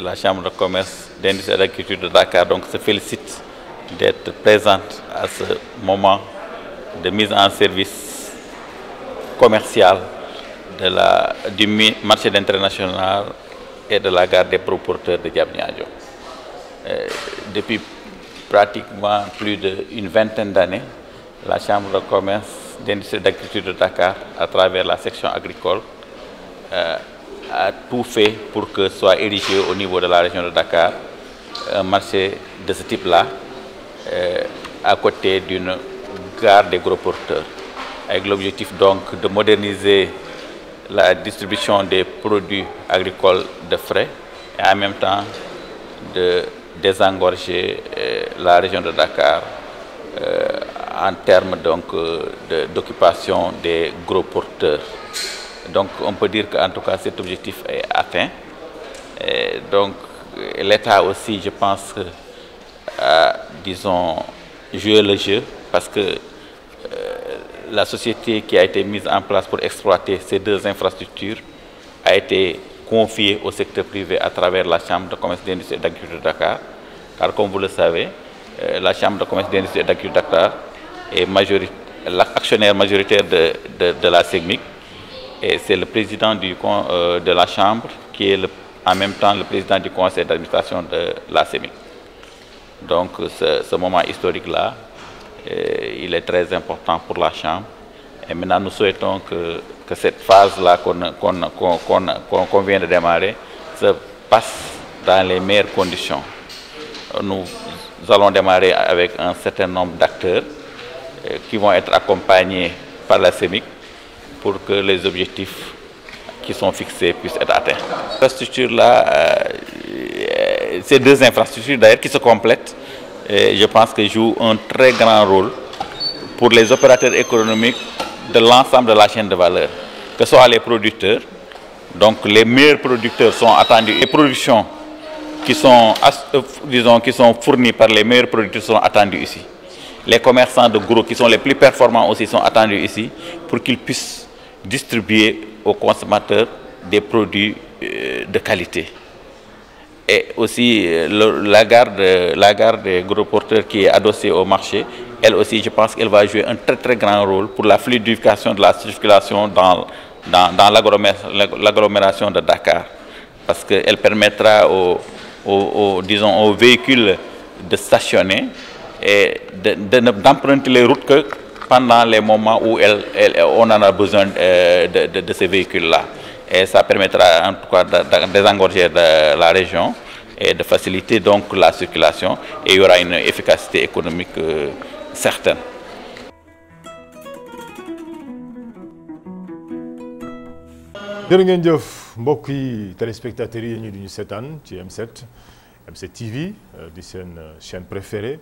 la Chambre de commerce, d'industrie et d'agriculture de Dakar donc, se félicite d'être présente à ce moment de mise en service commercial du marché international et de la gare des proporteurs de Diamniadio. Depuis pratiquement plus d'une vingtaine d'années, la Chambre de commerce, d'industrie et d'agriculture de Dakar, à travers la section agricole, a tout fait pour que soit érigé au niveau de la région de Dakar un marché de ce type-là, à côté d'une gare des gros porteurs, avec l'objectif donc de moderniser la distribution des produits agricoles de frais et en même temps de désengorger la région de Dakar en termes d'occupation des gros porteurs. Donc on peut dire qu'en tout cas cet objectif est atteint. Et donc l'État aussi, je pense, a, disons, joué le jeu parce que la société qui a été mise en place pour exploiter ces deux infrastructures a été confiée au secteur privé à travers la Chambre de commerce, d'industrie et d'agriculture de Dakar. Car comme vous le savez, la Chambre de commerce, d'industrie et d'agriculture de Dakar est l'actionnaire majoritaire de la SECMIC. Et c'est le président de la Chambre qui est en même temps le président du conseil d'administration de la SEMIC. Donc ce moment historique-là, il est très important pour la Chambre. Et maintenant, nous souhaitons que cette phase-là qu'on vient de démarrer se passe dans les meilleures conditions. Nous allons démarrer avec un certain nombre d'acteurs qui vont être accompagnés par la SEMIC pour que les objectifs qui sont fixés puissent être atteints. L'infrastructure-là, ces deux infrastructures d'ailleurs qui se complètent, je pense que jouent un très grand rôle pour les opérateurs économiques de l'ensemble de la chaîne de valeur, que ce soit les producteurs. Donc les meilleurs producteurs sont attendus. Les productions qui sont fournies par les meilleurs producteurs sont attendues ici. Les commerçants de gros qui sont les plus performants aussi sont attendus ici pour qu'ils puissent distribuer aux consommateurs des produits de qualité. Et aussi la gare des gros porteurs qui est adossée au marché, elle aussi, je pense qu'elle va jouer un très très grand rôle pour la fluidification de la circulation dans l'agglomération de Dakar. Parce qu'elle permettra aux véhicules de stationner et d'emprunter les routes que pendant les moments où on en a besoin de ces véhicules-là. Et ça permettra en tout cas de désengorger la région et de faciliter donc la circulation, et il y aura une efficacité économique certaine. jërë ngeen jëf mbokk yi téléspectateurs yi ñu di ñu seetaan ci M7 TV di seen chaîne préférée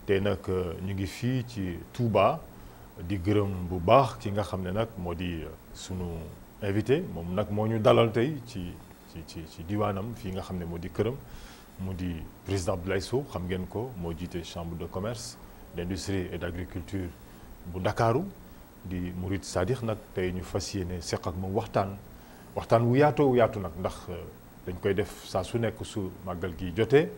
tey nag ñu ngi fii ci Touba di gërëm bu baax ki nga xam ne nag moo di sunu invité moom nag moo ñu dalal tey ci diwaanam fii nga xam ne moo di këram mu di président Abdoulaye Sow xam ngeen ko moo jiite chambre de commerce d'industrie et d'agriculture bu Ndakaaru di Murid Sadikh nag tey ñu fas yéene seq ak moom waxtaan wu yaatu nag ndax dañ koy def saa su nekk su màggal gi jotee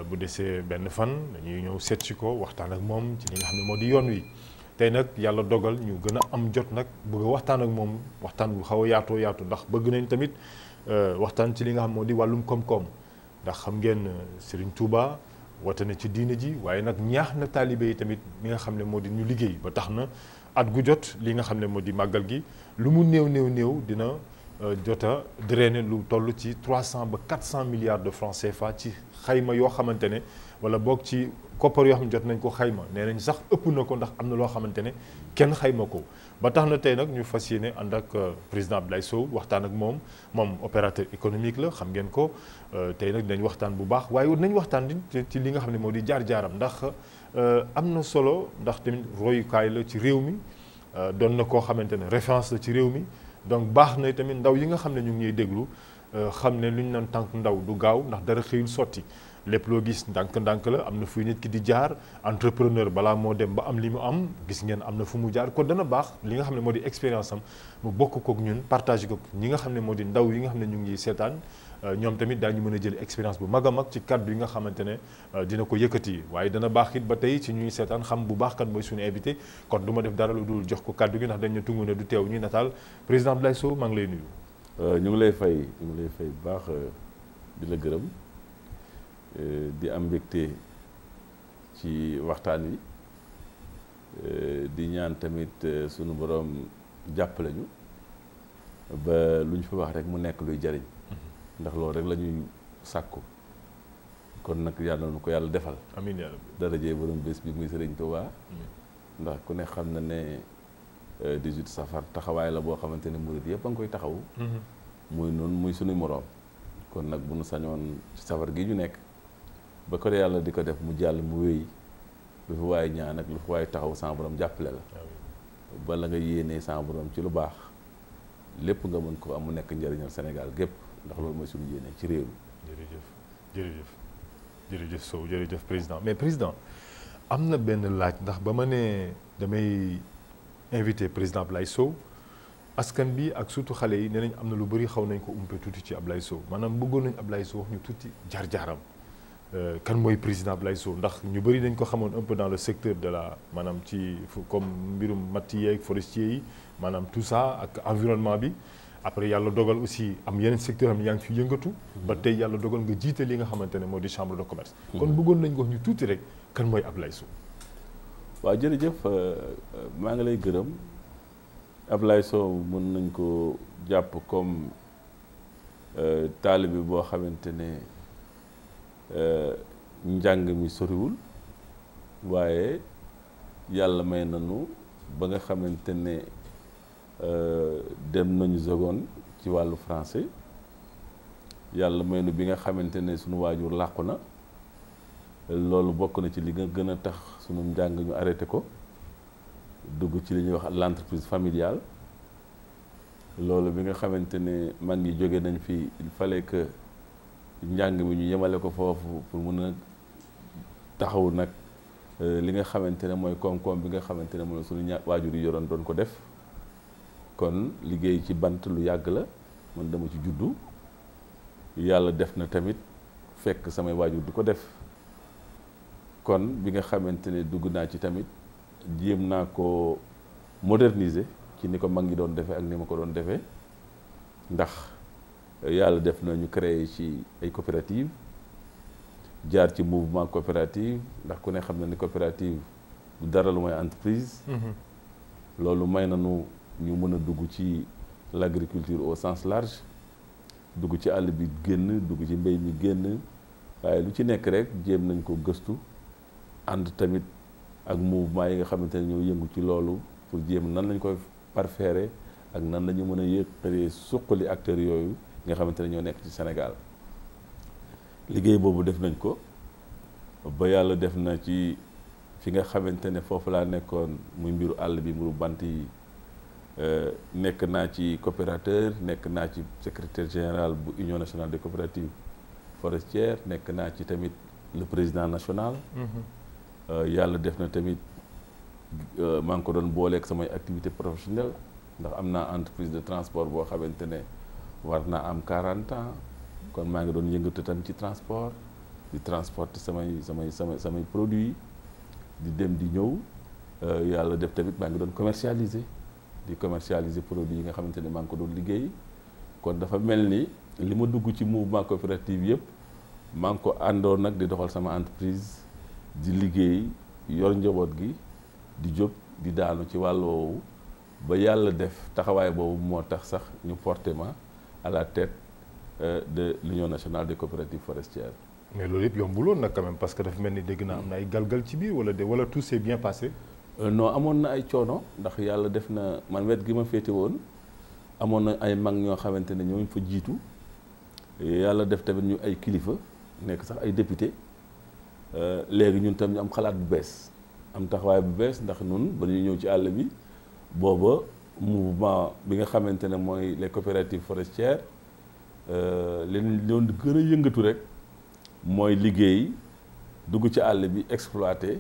bu desee benn fan dañuy ñëw seet si ko waxtaan ak moom ci li nga xam ne moo di yoon wi tey nag yàlla dogal ñu gën a am jot nag bëgg a waxtaan ak moom waxtaan bu xaw a yaatu ndax bëgg nañ tamit waxtaan ci li nga xam moo di wàllum koom-koom ndax xam ngeen Serigne Touba woote na ci diine ji waaye nag ñaax na taalibe yi tamit mi nga xam ne moo di ñu liggéey ba tax na at gu jot li nga xam ne moo di màggal gi lu mu néew dina jota drainer lu toll ci 300 ba 400 milliards de francs CFA ci xayma yoo xamante ne wala boog ci koppar yoo xam ne jot nañ ko xayma nee nañ sax ëpp na ko ndax am na loo xamante ne kenn xayma ko ba tax na tey nag ñu fas yéene ànd ak président Abdoulaye Sow waxtaan ak moom opérateur économique la xam ngeen ko tey nag dinañ waxtaan bu baax waaye nañ waxtaan ci li nga xam ne moo di jaar-jaaram ndax am na solo ndax tamit royukaay la ci réew mi doon na koo xamante ne référence la ci réew mi donc baax na tamit ndaw yi nga xam ne ñu ngi ñuy déglu xam ne lu ñu naan tànk ndaw du gaaw ndax dara xëyul sotti lépp loo gis ndànk-ndànk la am na fuy nit ki di jaar entrepreneur balaa moo dem ba am li mu am gis ngeen am na fu mu jaar kon dana baax li nga xam ne moo di expérience am mu bokk kook ñun partage ko ñi nga xam ne moo di ndaw yi nga xam ne ñu ngi seetaan ñoom tamit daañu mën a jël expérience bu mag a mag ci kàddu yi nga xamante ne dina ko yëkkati waaye dana baax it ba tey ci ñuy seetaan xam bu baax kan mooy suñu invité kon du ma def dara lu dul jox ko kàddu gi ndax dañ ne tungu ne du teew ñuy nataal président Abdoulaye Sow maa ngi lay nuyu. ñu ngi lay fay bu baax di la gërëm di am mbégte ci waxtaan wi di ñaan tamit sunu borom jàppale ñu ba lu ñu fi wax rek mu nekk luy jariñ ndax loolu rek la ñuy sàkku kon nag yàlla na ko yàlla defal. amiin yaa rabbi darajee borom bés bi muy Sëriñ Tuubaa ndax ku ne xam na ne 18 safar taxawaay la boo xamante ne murid yëpp a ngi koy taxawu. muy noonu muy suñu moroom kon nag bu nu sañoon ci safar gi ñu nekk ba ko yàlla di ko def mu jàll mu wéy lu fi waaye ñaan ak lu fi waaye taxaw sama borom jàppale la bala nga yéenee sama borom ci lu baax lépp nga mën ko am mu nekk njëriñal Sénégal gépp ndax loolu mooy suñu yéene ci réew mi. jërëjëf Sow jërëjëf président mais président am na benn laaj ndax ba ma ne damay invité président Abdoulaye Sow askan bi ak surtout xale yi nee nañ am na lu bëri xaw nañ ko umpe tuuti ci Abdoulaye Sow maanaam bëggoon nañ Abdoulaye Sow wax ñu tuuti jaar-jaaram kan mooy président Abdoulaye Sow ndax ñu bëri dañ ko xamoon un peu dans le secteur de la maanaam ci comme mbirum matt yeeg forestier yi maanaam tout ça ak environnement bi après yàlla dogal aussi am yeneen secteur am yaa ngi fi yëngatu ba tey yàlla dogal nga jiite li nga xamante ne moo di chambre de commerce kon bëggoon nañ ko wax ñu tuuti rek kan mooy Abdoulaye Sow. waaw jërëjëf maa ngi lay gërëm Abdoulaye Sow mën nañ ko jàpp comme taalibe boo xamante ne njàng mi soriwul waaye yàlla may nañu ba nga xamante ne dem nañu seconde ci wàllu français yàlla may nu bi nga xamante ne sunu waajur làqu na loolu bokk na ci li nga gën a tax sunu njàng ñu arrêté ko dugg ci li ñuy wax l'entreprise familiale loolu bi nga xamante ne mag ñi jóge nañ fi il fallait que njàng mi ñu yemale ko foofu pour mun a taxaw nag li nga xamante ne mooy koom-koom bi nga xamante ne mooy sunu waajur yi yoroon doon ko def kon liggéey ci bant lu yàgg la man dama ci juddu yàlla def na tamit fekk samay waajur di ko def kon bi nga xamante ne dugg naa ci tamit jéem naa ko moderniser ci ni ko mag ñi doon defee ak ni ma ko doon defee ndax yàlla def na ñu créer ci ay coopérative jaar ci mouvement coopérative ndax ku ne xam na ni coopérative du dara lu mooy entreprise loolu may nañu ñu mën a dugg ci l'agriculture au sens large dugg ci àll bi génn dugg ci mbéy mi génn waaye lu ci nekk rek jéem nañ ko gëstu ànd tamit ak mouvement yi nga xamante ne ñoo yëngu ci loolu pour jéem nan lañ koy parfaire ak nan la ñu mën a yëkkatee suqali acteurs yooyu nga xamante ne ñoo nekk ci Sénégal liggéey boobu def nañ ko ba yàlla def na ci fi nga xamante ne foofu laa nekkoon muy mbiru àll bi mbiru bant yi nekk naa ci coopérateur nekk naa ci secrétaire général bu Union nationale des coopératives forestières nekk naa ci tamit le président national yàlla def na tamit maa ngi ko doon booleeg samay activité professionnelle ndax am naa entreprise de transport boo xamante ne war naa am 40 ans kon maa ngi doon yëngatu tam ci transport di transporter samay produits di dem di ñëw yàlla def tamit maa ngi doon commercialiser produits yi nga xamante ne maa ngi ko doon liggéey kon dafa mel ni li ma dugg ci mouvement coopérative yëpp maa ngi ko àndoon nag di doxal sama entreprise di liggéey yor njaboot gi di jóg di daanu ci wàll woowu ba yàlla def taxawaay boobu moo tax sax ñu porté ma à la tête de l'Union nationale des coopératives forestières. mais loolu yëpp yombuloon nag quand même parce que dafa mel ni dégg naa am na ay galgal ci biir wala tout s'est bien passé. non amoon na ay coono ndax yàlla def na man wet gi ma féete woon amoon na ay mag ñoo xamante ne ñoo fa jiitu yàlla def tamit ñu ay kilifa nekk sax ay député léegi ñun tam ñu am xalaat bu bees am taxawaay bu bees ndax ñun ba ñuy ñëw ci àll bi booba mouvement bi nga xamante ne mooy les coopératives forestières leen doon gën a yëngatu rek mooy liggéey dugg ci àll bi exploité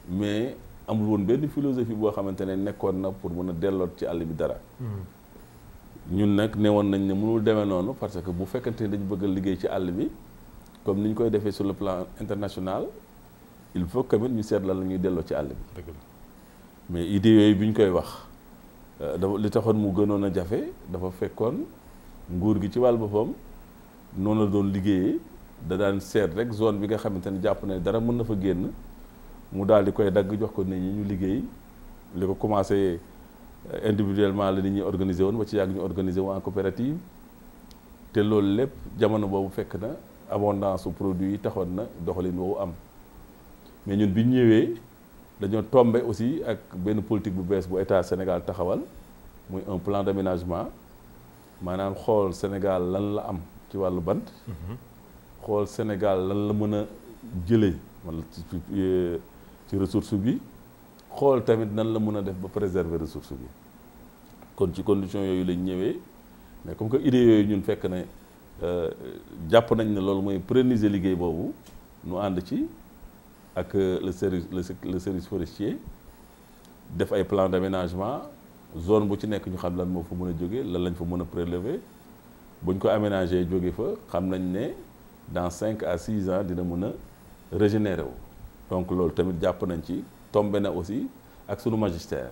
mais amul woon benn philosophie boo xamante ne nekkoon na pour mën a delloot ci àll bi dara. ñun nag ne woon nañ ne mënul demee noonu parce que bu fekkante ne dañu bëgg a liggéey ci àll bi comme ni ñu koy defee sur le plan international il faut que ñu seet lan la ñuy delloo ci àll bi. mais idée yooyu bi ñu koy wax dafa li taxoon mu gënoon a jafe dafa fekkoon nguur gi ci wàll boppam noonu la doon liggéeyee da daan seet rek zone bi nga xamante ne jàpp ne dara mën na fa génn mu daal di koy dagg jox ko nit ñi ñu liggéey li ko commencé individuellement la nit ñi organisé woon ba ci yàgg ñu organisé wu en coopérative te loolu lépp jamono boobu fekk na abondance su produit yi taxoon na doxalin woowu am mais ñun bi ñu ñëwee dañoo tombé aussi ak benn politique bu bees bu état Sénégal taxawal muy un plan d'aménagement maanaam xool Sénégal lan la am ci wàllu bant xool Sénégal lan la mën a jëlee wala ci ressource bi xool tamit nan la mën a def ba préserver ressource bi kon ci condition yooyu lañ ñëwee mais comme que idée yooyu ñun fekk ne jàpp nañ ne loolu mooy pérenniser liggéey boobu nu ànd ci ak le service forestier def ay plan d'aménagement zone bu ci nekk ñu xam lan moo fa mën a jóge lan lañ fa mën a prélever buñ ko aménager jóge fa xam nañ ne dans 5 à 6 ans dina mën a régénérer wu donc loolu tamit jàpp nañ ci tombé na aussi ak sunu magistère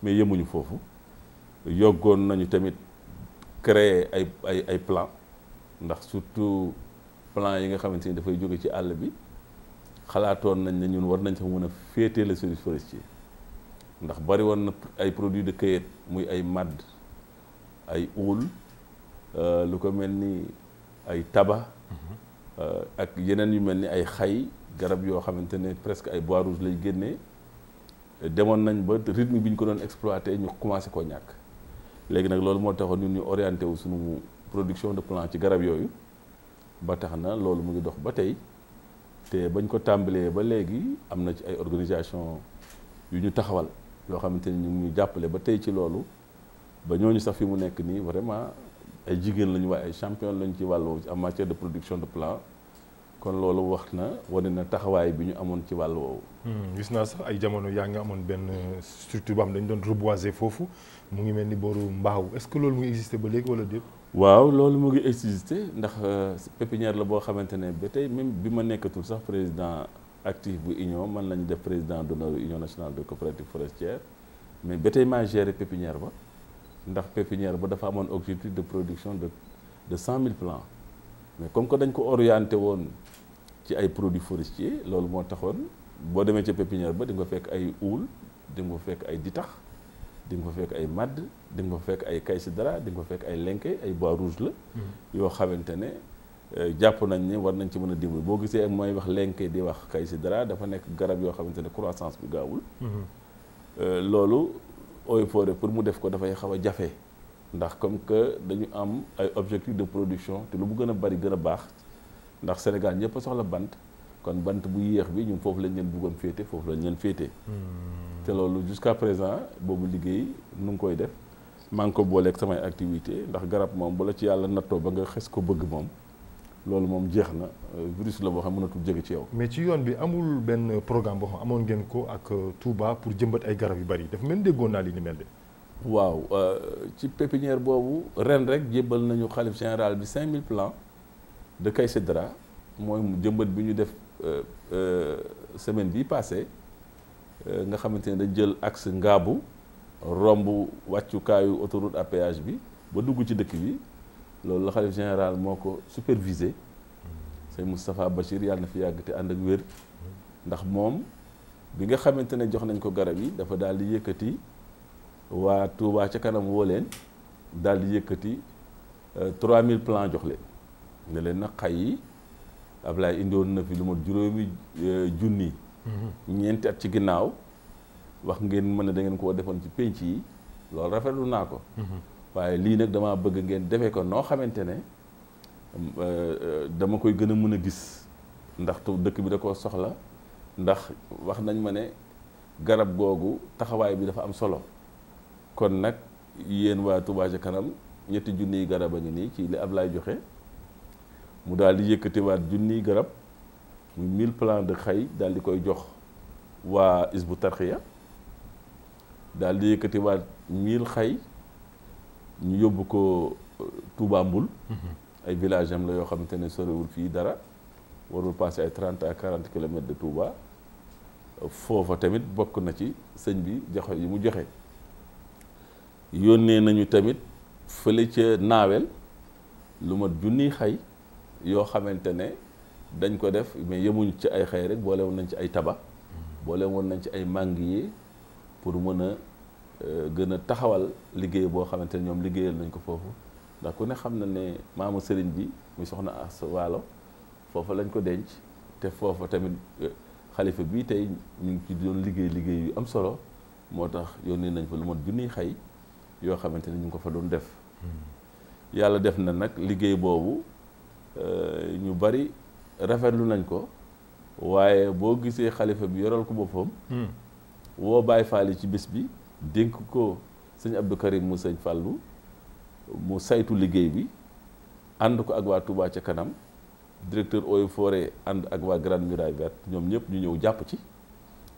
mais yemuñu foofu yoggoon nañu tamit créer ay plan ndax surtout plan yi nga xamante ni dafay jóge ci àll bi xalaatoon nañ ne ñun war nañ sax mën a féetee le service forestier ndax bari woon na ay produits de cueillette muy ay madd ay uul lu ko mel ni ay taba ak yeneen yu mel ni ay xay garab yoo xamante ne presque ay bois rouge lay génnee demoon nañ ba rythme bi ñu ko doon exploité ñu commencé koo ñàkk léegi nag loolu moo taxoon ñun ñu orienté wu suñu production de plant ci garab yooyu ba tax na loolu mu ngi dox ba tey te bañ ko tàmbalee ba léegi am na ci ay organisation yu ñu taxawal yoo xamante ni ñu ngi ñu jàppale ba tey ci loolu ba ñooñu sax fi mu nekk nii vraiment ay jigéen lañu waaye ay champion lañu ci wàllu en matière de production de plant kon loolu wax na wane na taxawaay bi ñu amoon ci wàll woowu. gis naa sax ay jamono yaa ngi amoon benn structure boo xam dañu doon reboiser foofu mu ngi mel ni booru mbaaw est-ce que loolu mu ngi existé ba léegi wala déet. waaw loolu mu ngi existé ndax pépinière la boo xamante ne ba tey même bi ma nekkatul sax président actif bu union man lañu def président d'honneur union nationale de coopérative forestière mais ba tey maa géré pépinière ba ndax pépinière ba dafa amoon objectif de production de 100 000 plants mais comme que dañ ko orienté woon ci ay produits forestiers loolu moo taxoon boo demee ca pépinière ba di nga fekk ay uul di nga fekk ay ditax di nga fekk ay madd di nga fekk ay kaysidara di nga fekk ay lenke ay bois rouge la yoo xamante ne jàpp nañ ne war nañ ci mën a dimbali boo gisee ak mooy wax lenke di wax kaysidara dafa nekk garab yoo xamante ne croissance bi gaawul loolu eaux et forêts pour mu def ko dafay xaw a jafe ndax comme que dañu am ay objectifs de production te lu mu gën a bari gën a baax ndax Sénégal ñëpp a soxla bant kon bant bu yéex bi ñun foofu lañ leen bëggoon féete foofu lañ leen féete te loolu jusqu'à présent boobu liggéey nu ngi koy def maa ngi ko booleeg samay activité ndax garab moom bu la ci yàlla nattoo ba nga xes ko bëgg moom loolu moom jeex na virus la boo xam mënatul jóge ci yow. mais ci yoon bi amul benn programme boo xam amoon ngeen ko ak Touba pour jëmbat ay garab yu bari dafa mel ni déggoon naa li ni mel de. waaw ci pépinière boobu ren rek jébbal nañu xalif général bi 5000 plants de kaysidara mooy jëmbat bi ñu def semaine bii passé nga xamante ne dañ jël axe Ngaabu romb wàccukaayu autoroute à péage bi ba dugg ci dëkk bi loolu la xalif général moo ko supervisé sëñ Moustapha Bachir yàlla na fi yàgg te ànd ak wér ndax moom bi nga xamante ne jox nañ ko garab yi dafa daal di yëkkati waa Touba ca kanam woo leen daal di yëkkati 3000 plants jox leen ne leen nag xay yi Ablaye indiwoon na fi lu mat juróomi junni ñeenti at ci ginnaaw wax ngeen mën ne da ngeen koo defoon ci pénc yi loolu rafetlu naa ko waaye lii nag dama bëgg ngeen defee ko noo xamante ne dama koy gën a mën a gis ndax dëkk bi da koo soxla ndax wax nañ ma ne garab googu taxawaay bi dafa am solo kon nag yéen waa Touba ca kanam 3 junniy garab a ngi nii ci li Ablaye joxe mu daal di yëkkatiwaat junniy garab muy 1000 plans de xay daal di koy jox waa Hizbut Tarqiyyah daal di yëkkatiwaat 1000 xay ñu yóbbu ko Touba Mbul ay village am la yoo xamante ne sorewul fii dara warul passé ay 30 à 40 kilomètres de Touba foofa tamit bokk na ci sëñ bi joxe yi mu joxe. yónnee nañu tamit fële ca naawel lu mat junniy xay yoo xamante ne dañ ko def mais yemuñ ci ay xay rek boole woon nañ ci ay taba boole woon nañ ci ay manguier pour mën a gën a taxawal liggéey boo xamante ne ñoom liggéeyal nañ ko foofu ndax ku ne xam na ne maamu sëriñ bi muy soxna Asta Waalo foofa lañ ko denc te foofa tamit xalifa bii tey ñu ngi ci doon liggéey yu am solo moo tax yónnee nañ fa lu mat junniy xay yoo xamante ne ñu ngi ko fa doon def yàlla def na nag liggéey boobu ñu bari rafetlu nañ ko waaye boo gisee xalifa bi yoral ko boppam woo Baay Faal yi ci bés bi dénk ko sëñ Abdou Karim mu sëñ Fàllu mu saytu liggéey bi ànd ko ak waa Touba ca kanam directeur Eaux et Forêts ànd ak waa Grande Muraille Verte ñoom ñëpp ñu ñëw jàpp ci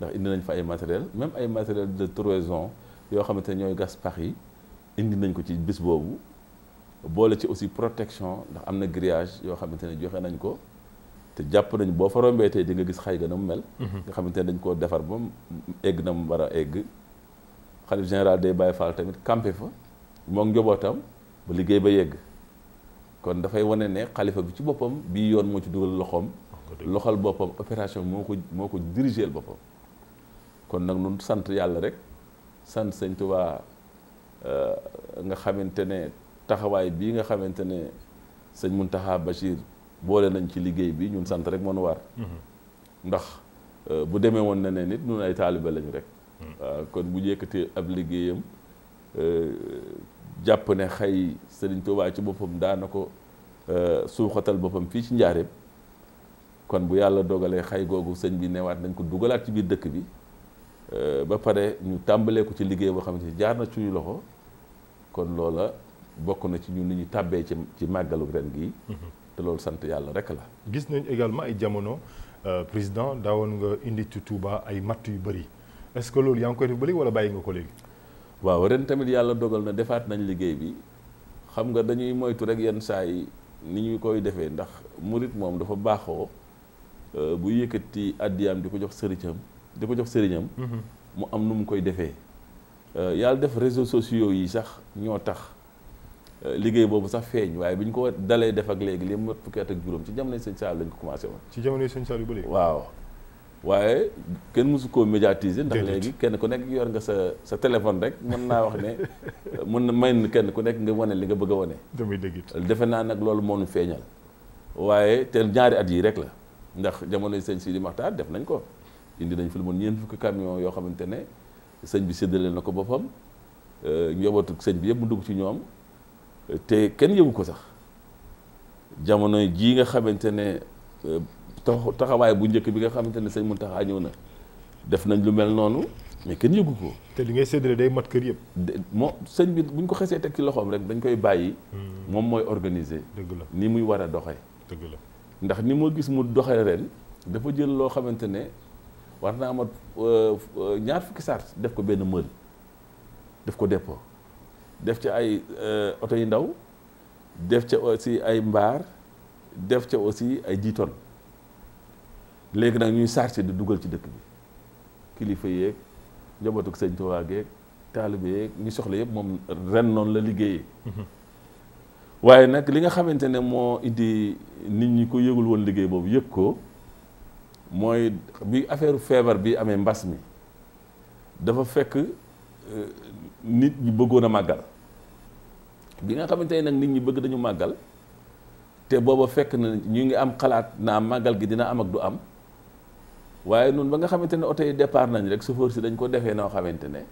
ndax indi nañ fa ay matériel même ay matériel de troison yoo xamante ne ñooy gas pax yi indi nañ ko ci bis boobu boole ci aussi protection ndax am na grillage yoo xamante ne joxe nañ ko te jàpp nañ boo fa rombee tey di nga gis xay ga na mu mel nga xamante ne dañ koo defar ba mu egg na mu war a egg xalif général day Baye Fall tamit campé fa moom njobootam ba liggéey ba yegg kon dafay wane ne xalifa bi ci boppam bii yoon moo ci dugal loxal boppam opération moo ko dirigeel boppam kon nag nun sant yàlla rek sant sëñ Tuubaa nga xamante ne taxawaay bii nga xamante ne sëñ Muntaxa Bachir boole nañ ci liggéey bi ñun sant rek moo nu war ndax bu demee woon na ne nit ñun ay taalibe lañu rek waaw kon bu yëkkatee ab liggéeyam jàpp ne xëy sëriñ Tuubaa ci boppam daana ko suuxatal boppam fii ci njaareem kon bu yàlla dogalee xay googu sëñ bi newaat nañ ko dugalaat ci biir dëkk bi ba pare ñu tàmbalee ko ci liggéey boo xamante ni jaar na suñu loxo kon loola bokk na ci ñun ni ñu tàbbee ci màggalu ren gii te loolu sant yàlla rek la. gis nañ également ay jamono président daawoon nga indi ci Touba ay matt yu bëri est-ce que loolu yaa ngi koy def ba léegi wala bàyyi nga ko léegi. waaw ren tamit yàlla dogal na defaat nañ liggéey bi xam nga dañuy moytu rek yenn saa yi ni ñu koy defee ndax murit moom dafa baaxoo bu yëkkati addiyaam di ko jox sëriñam mu am nu mu koy defee yàlla def réseaux sociaux yi sax ñoo tax liggéey boobu sax feeñ waaye bi ñu ko dalee def ak léegi li mu mat fukki at ak juróom ci jamonoy sëñ Saliou lañ ko commencé woon. ci jamonoy sëñ Saliou ba léegi. waaw waaye kenn mësu koo médiatiser. ndax léegi kenn ku nekk yor nga sa téléphone rek mën naa wax ne mën na may na kenn ku nekk nga wane li nga bëgg a wane. damay dégg it defe naa nag loolu moo ñu feeñal waaye te ñaari at yi rek la ndax jamonoy sëñ Sidi Maxtaar def nañ ko indi nañ fi lu mën ñeent fukki camion yoo xamante ne sëñ bi séddale na ko boppam njabootu sëñ bi yëpp mu dugg ci ñoom. te kenn yëgu ko sax jamono jii nga xamante ne taxawaay bu njëkk bi nga xamante ne sëñ Muntaxa ñëw na def nañ lu mel noonu mais kenn yëgu ko. te li ngay séddale day mat kër yëpp. moo sëñ bi bu ñu ko xesee teg ci loxoom rek dañ koy bàyyi. moom mooy organiser. dëgg la ni muy war a doxee. dëgg la ndax ni moo gis mu doxee ren dafa jël loo xamante ne war naa amat ñaar fukki sart def ko benn mël def ko dépôt. def ca ay oto yu ndaw def ca aussi ay mbaar def ca aussi ay 10 tonnes léegi nag ñuy chargé di dugal ci dëkk bi kilifa yeeg njabootu sëñ Tuubaa geeg taalibe yeeg ñu soxla yëpp moom ren noonu la liggéeyee. waaye nag li nga xamante ne moo indi nit ñi ko yëgul woon liggéey boobu yëg ko mooy bi affaire feebar bi amee mbas mi dafa fekk. nit ñi bëggoon a màggal bi nga xamante ne nag nit ñi bëgg dañu màggal te booba fekk na ñu ngi am xalaat naa màggal gi dina am ak du am waaye noonu ba nga xamante ne oto yi départ nañ rek chauffeur si dañ ko defee noo xamante ne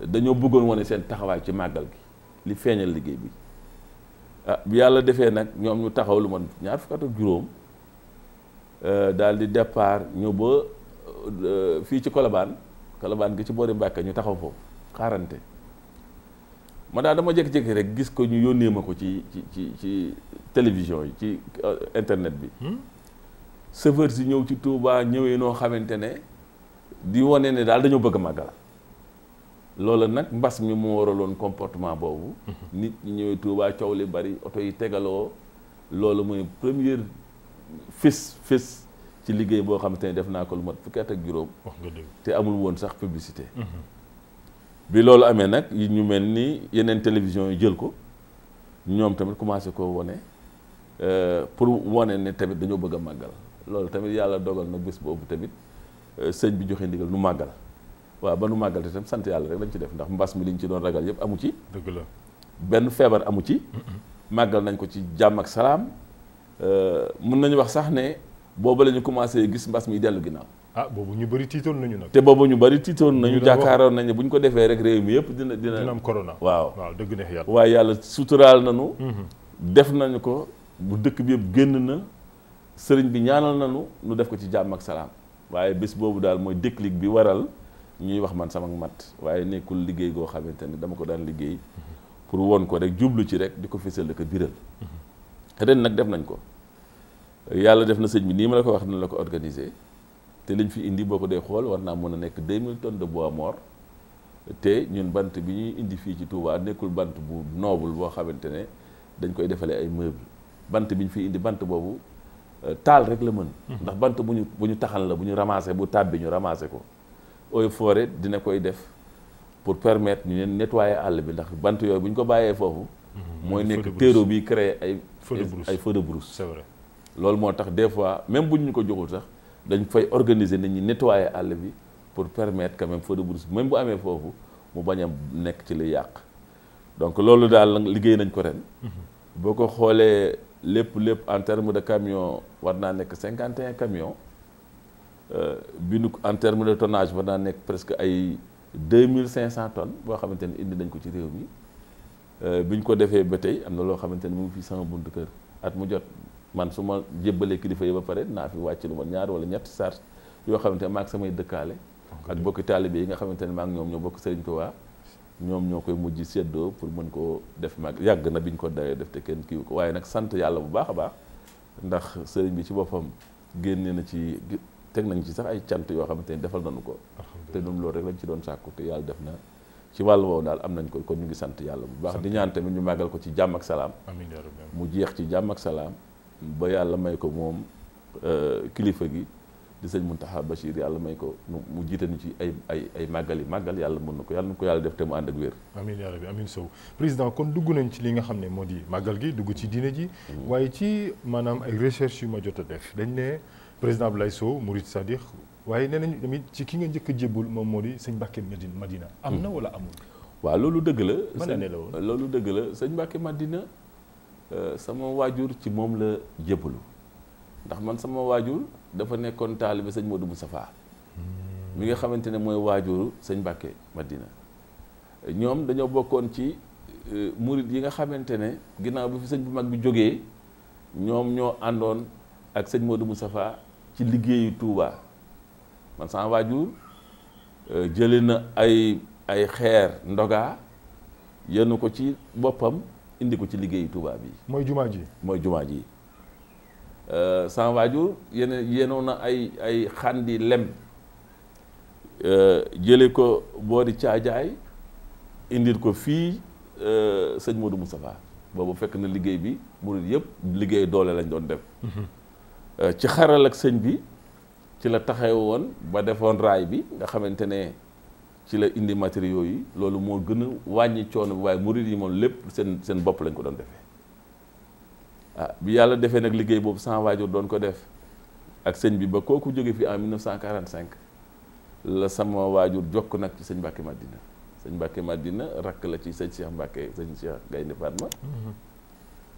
dañoo bëggoon wane seen taxawaay ci màggal gi li feeñal liggéey bi bi yàlla defee nag ñoom ñu taxaw lu man ñaar fukk ak juróom daal di départ ñëw ba fii ci Colobane gi ci boori Mbàkke ñu taxaw foofu xaarante ma daal dama jékki-jékki rek gis ko ñu yónnee ma ko ci télévision yi ci internet bi chauffeur si ñëw ci Touba ñëwee noo xamante ne di wane ne daal dañoo bëgg a màggal loolu nag mbas mi moo waraloon comportement boobu nit ñi ñëwee Touba coow li bari oto yi tegaloo loolu mooy première fés ci liggéey boo xamante ne def naa ko lu mat fukki at ak juróom wax nga dëgg te amul woon sax publicité bi loolu amee nag yi ñu mel ni yeneen télévision yi jël ko ñoom tamit commencé koo wone pour wone ne tamit dañoo bëgg a màggal loolu tamit yàlla dogal na bés boobu tamit sëñ bi joxe ndigal nu màggal waaw ba nu màggal te tam sant yàlla rek lañ ci def ndax mbas mi liñ ci doon ragal yëpp amu ci dëgg la benn feebar amu ci màggal nañ ko ci jàmm ak salaam mën nañu wax sax ne boobu la ñu commencé gis mbas mi dellu ginnaaw ah boobu ñu bëri tiitoon nañu nag te boobu ñu bëri tiitoon nañu jàkkaaroon nañ ne bu ñu ko defee rek réew mi yëpp dina am corona waaw dëgg neex yàlla waaye yàlla suturaal nañu def nañu ko bu dëkk bi yëpp génn na sëriñ bi ñaanal nañu nu def ko ci jàmm ak salaam waaye bés boobu daal mooy déclic bi waral ñuy wax man sama mat waaye nekkul liggéey goo xamante ni dama ko daan liggéey pour won ko rek jublu ci rek di ko fësal di ko biral ren nag def nañ ko yàlla def na sëñ bi nii ma la ko wax na la ko organiser te liñ fi indi boo ko dee xool war naa mën a nekk 2000 tonnes de bois mort te ñun bant bi ñuy indi fii ci Touba nekkul bant bu noble boo xamante ne dañ koy defalee ay meubles bant bi ñu fi indi bant boobu taal rek la mën ndax bant bu ñu taxal la bu ñu ramassé bu tàbbi ñu ramassé ko Eaux et Forêts dina koy def pour permettre ñu leen nettoyer àll bi ndax bant yooyu bu ñu ko bàyyee foofu mooy nekk terreau bi créer ay feux de brousse c'est vrai loolu moo tax des fois même bu ñu ko joxul sax dañ fay organiser nit ñi nettoyer àll bi pour permettre quand même feu de brousse même bu amee foofu mu bañ a nekk ci li yàq donc loolu daal liggéey nañ ko ren boo ko xoolee lépp en terme de camion war naa nekk 51 camions bi nu en terme de tonnage war naa nekk presque ay 2500 tonnes boo xamante ne indi nañ ko ci réew mi bi ñu ko defee ba tey am na loo xamante ne mu ngi fii sama buntu kër at mu jot man su ma jébbalee kilifa yi ba pare naa fi wàcc lu ma 2 wala 3 sart yoo xamante ne maa ak samay dëkkaale ak bokki taalibe yi nga xamante ne maa ngi ñoom ñoo bokk Sëriñ Tuubaa ñoom ñoo koy mujj séddoo pour mën koo def mag yàgg na bi ñu ko dawee def te kenn kiiwu ko waaye nag sant yàlla bu baax a baax ndax sëriñ bi ci boppam génne na ci teg nañ ci sax ay cant yoo xamante ne defal nañu ko te ñun loolu rek lañ ci doon sàkku te yàlla def na ci wàllu woowu daal am nañ ko kon ñu ngi sant yàlla bu baax di ñaan tamit ñu màggal ko ci jàmm ak salaam mu jeex ci jàmm ak salaam ba yàlla may ko moom kilifa gi di sëñ Mountakha Bachir yàlla may ko mu jiite ñu ci ay màggal yàlla mën na ko yàlla na ko yàlla def te mu ànd ak wér amiin yaa rabbi amiin Sow président kon dugg nañ ci li nga xam ne moo di màggal gi dugg ci diine ji waaye ci maanaam ay recherche yu ma jot a def dañ ne président Abdoulaye Sow Mouride Sadikh waaye nee nañ tamit ci ki nga njëkk a jébbul moom moo di sëñ Mbacke Madina am na wala amul waaw loolu dëgg la ban année la woon loolu dëgg la sëñ Mbacke Madina sama waajur ci moom la jébbalu ndax man sama waajur dafa nekkoon taalibe sëñ Modou Moustapha mi nga xamante ne mooy waajuru sëñ Mbacke Madina ñoom dañoo bokkoon ci murid yi nga xamante ne ginnaaw bi fi sëñ bu mag bi jógee ñoom ñoo àndoon ak sëñ Modou Moustapha ci liggéeyu Touba man sama waajur jële na ay xeer ndogaa yenu ko ci boppam indi ko ci liggéeyu Touba bi mooy jumaa ji sama waajur yenoon na ay xandi lem jële ko boori caajaay indil ko fii sëñ Modou Moustapha boobu fekk na liggéey bi murid yëpp liggéey doole lañ doon def ci xaral ak sëñ bi ci la taxaw woon ba defoon raay bi nga xamante ne ci la indi matériaux yi loolu moo gën a wàññi coono bi waaye murid yi moom lépp seen bopp lañ ko doon defee bi yàlla defee nag liggéey boobu sama waajur doon ko def ak sëñ bi ba kooku jóge fi en 1945 la sama waajur jokk nag ci sëñ Mbacke Madina sëñ Mbacke Madina rakk la ci sëñ Cheikh Mbacke sëñ Cheikh Gaynde Fatma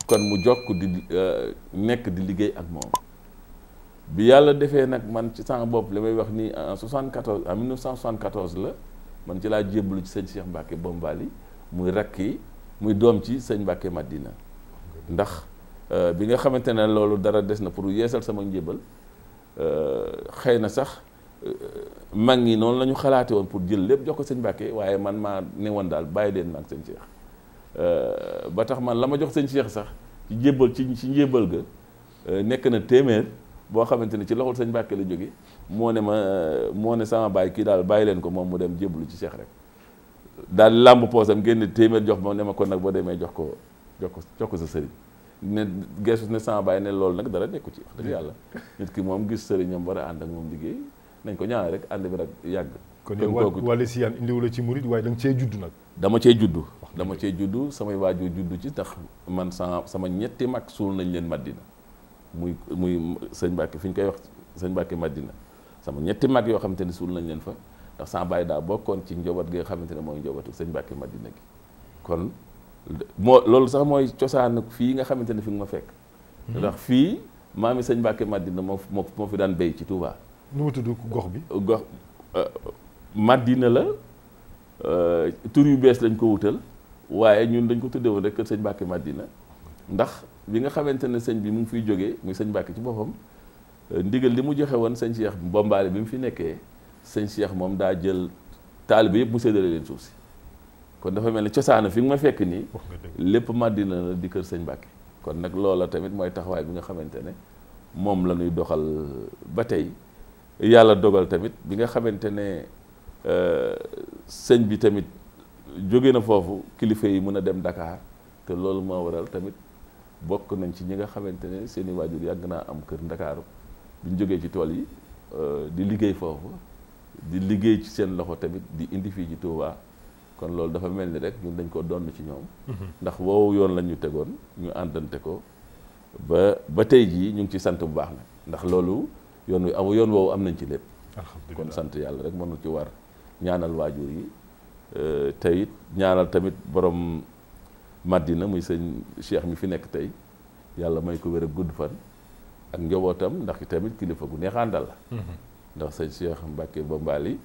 kon mu jokk di nekk di liggéey ak moom bi yàlla defee nag man ci sama bopp li may wax ni en 1974 la man ci laa jébbalu ci sëñ Cheikh Mbacke Bombali muy rakk yi muy doom ci sëñ Mbacke Madina ndax bi nga xamante ne loolu dara des na pour yeesal sama njébal xëy na sax mag ñi noonu la ñu xalaate woon pour jël lépp jox ko sëñ Mbacke waaye man maa ne woon daal bàyyi leen maag sëñ Cheikh ba tax man la ma jox sëñ Cheikh sax ci jébbal ci njébbal ga nekk na téeméer boo xamante ne ci loxol sëñ Mbàkke la jóge moo ne sama baay kii daal bàyyi leen ko moom mu dem jébbalu ci Cheikh rek daal làmb poosam génne téeméer jox ma ne ma kon nag boo demee jox ko sa sëriñ ne geesu ne sama baay ne loolu nag dara nekku ci wax dëgg yàlla nit ki moom gis sëriñam war a ànd ak moom liggéey nañ ko ñaanal rek ànd bi rek yàgg. kon wàllu si yaan indiwu la ci murit waaye da nga cee judd nag. dama cee juddu samay waajur juddu ci tax man sama ñetti mag suul nañ leen Madina muy sëñ Mbàkke fi ñu koy wax sëñ Mbàkke Madina sama ñetti mag yoo xamante ne suul nañ leen fa ndax sama baay daa bokkoon ci njaboot gi nga xamante ne mooy njabootu sëñ Mbàkke Madina gi kon loolu sax mooy cosaan fii nga xamante ne fi nga ma fekk. ndax fii maami sëñ Mbàkke Madina moo fi daan béy ci Touba. nu mu tudd gox bi. gox Madina la tur yu bees lañ ko wutal waaye ñun dañ ko tuddee woon rek kër sëñ Mbàkke Madina ndax bi nga xamante ne sëñ bi mu ngi fiy jógee muy sëñ Mbàkke ci boppam ndigal li mu joxe woon sëñ Cheikh Bombaale bi mu fi nekkee sëñ Cheikh moom daa jël taalibe yëpp mu séddale leen suuf si kon dafa mel ni cosaana fi nga ma fekk nii lépp Madina la di kër sëñ Mbàkke kon nag loola tamit mooy taxawaay bi nga xamante ne moom la ñuy doxal ba tey yàlla dogal tamit bi nga xamante ne sëñ bi tamit jóge na foofu kilifa yi mën a dem Dakar te loolu moo waral tamit bokk nañ ci ñi nga xamante ne seeni waajur yàgg naa am kër Ndakaaru bi ñu jógee ci tool yi di liggéey foofu di liggéey ci seen loxo tamit di indi fii ci Touba kon loolu dafa mel ni rek ñun dañ ko donn ci ñoom ndax woowu yoon lañ ñu tegoon ñu àndante ko ba tey jii ñu ngi ci sant bu baax nag ndax loolu yoon woowu am nañ ci lépp kon sant yàlla rek mënu ci war ñaanal waajur yi te it ñaanal tamit borom Madina muy sëñ Cheikh mi fi nekk tey yàlla may ko wér ak gudd fan ak njabootam ndax tamit kilifa gu neex àndal la ndax sëñ Cheikh Mbàkke Bambaali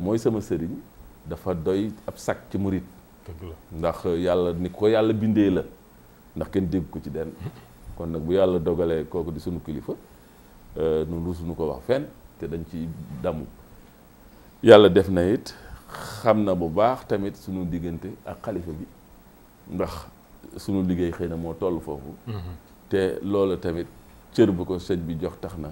mooy sama sëriñ dafa doy ab sak ci murit ndax yàlla ni ko yàlla bindee la ndax kenn dégg ko ci den kon nag bu yàlla dogalee kooku di sunu kilifa nun rusuñu ko wax fenn te dañ ci damu yàlla def na it xam na bu baax tamit sunu diggante ak xalifa bi ndax sunu liggéey xëy na moo toll foofu te loolu tamit cër bu ko sëñ bi jox tax na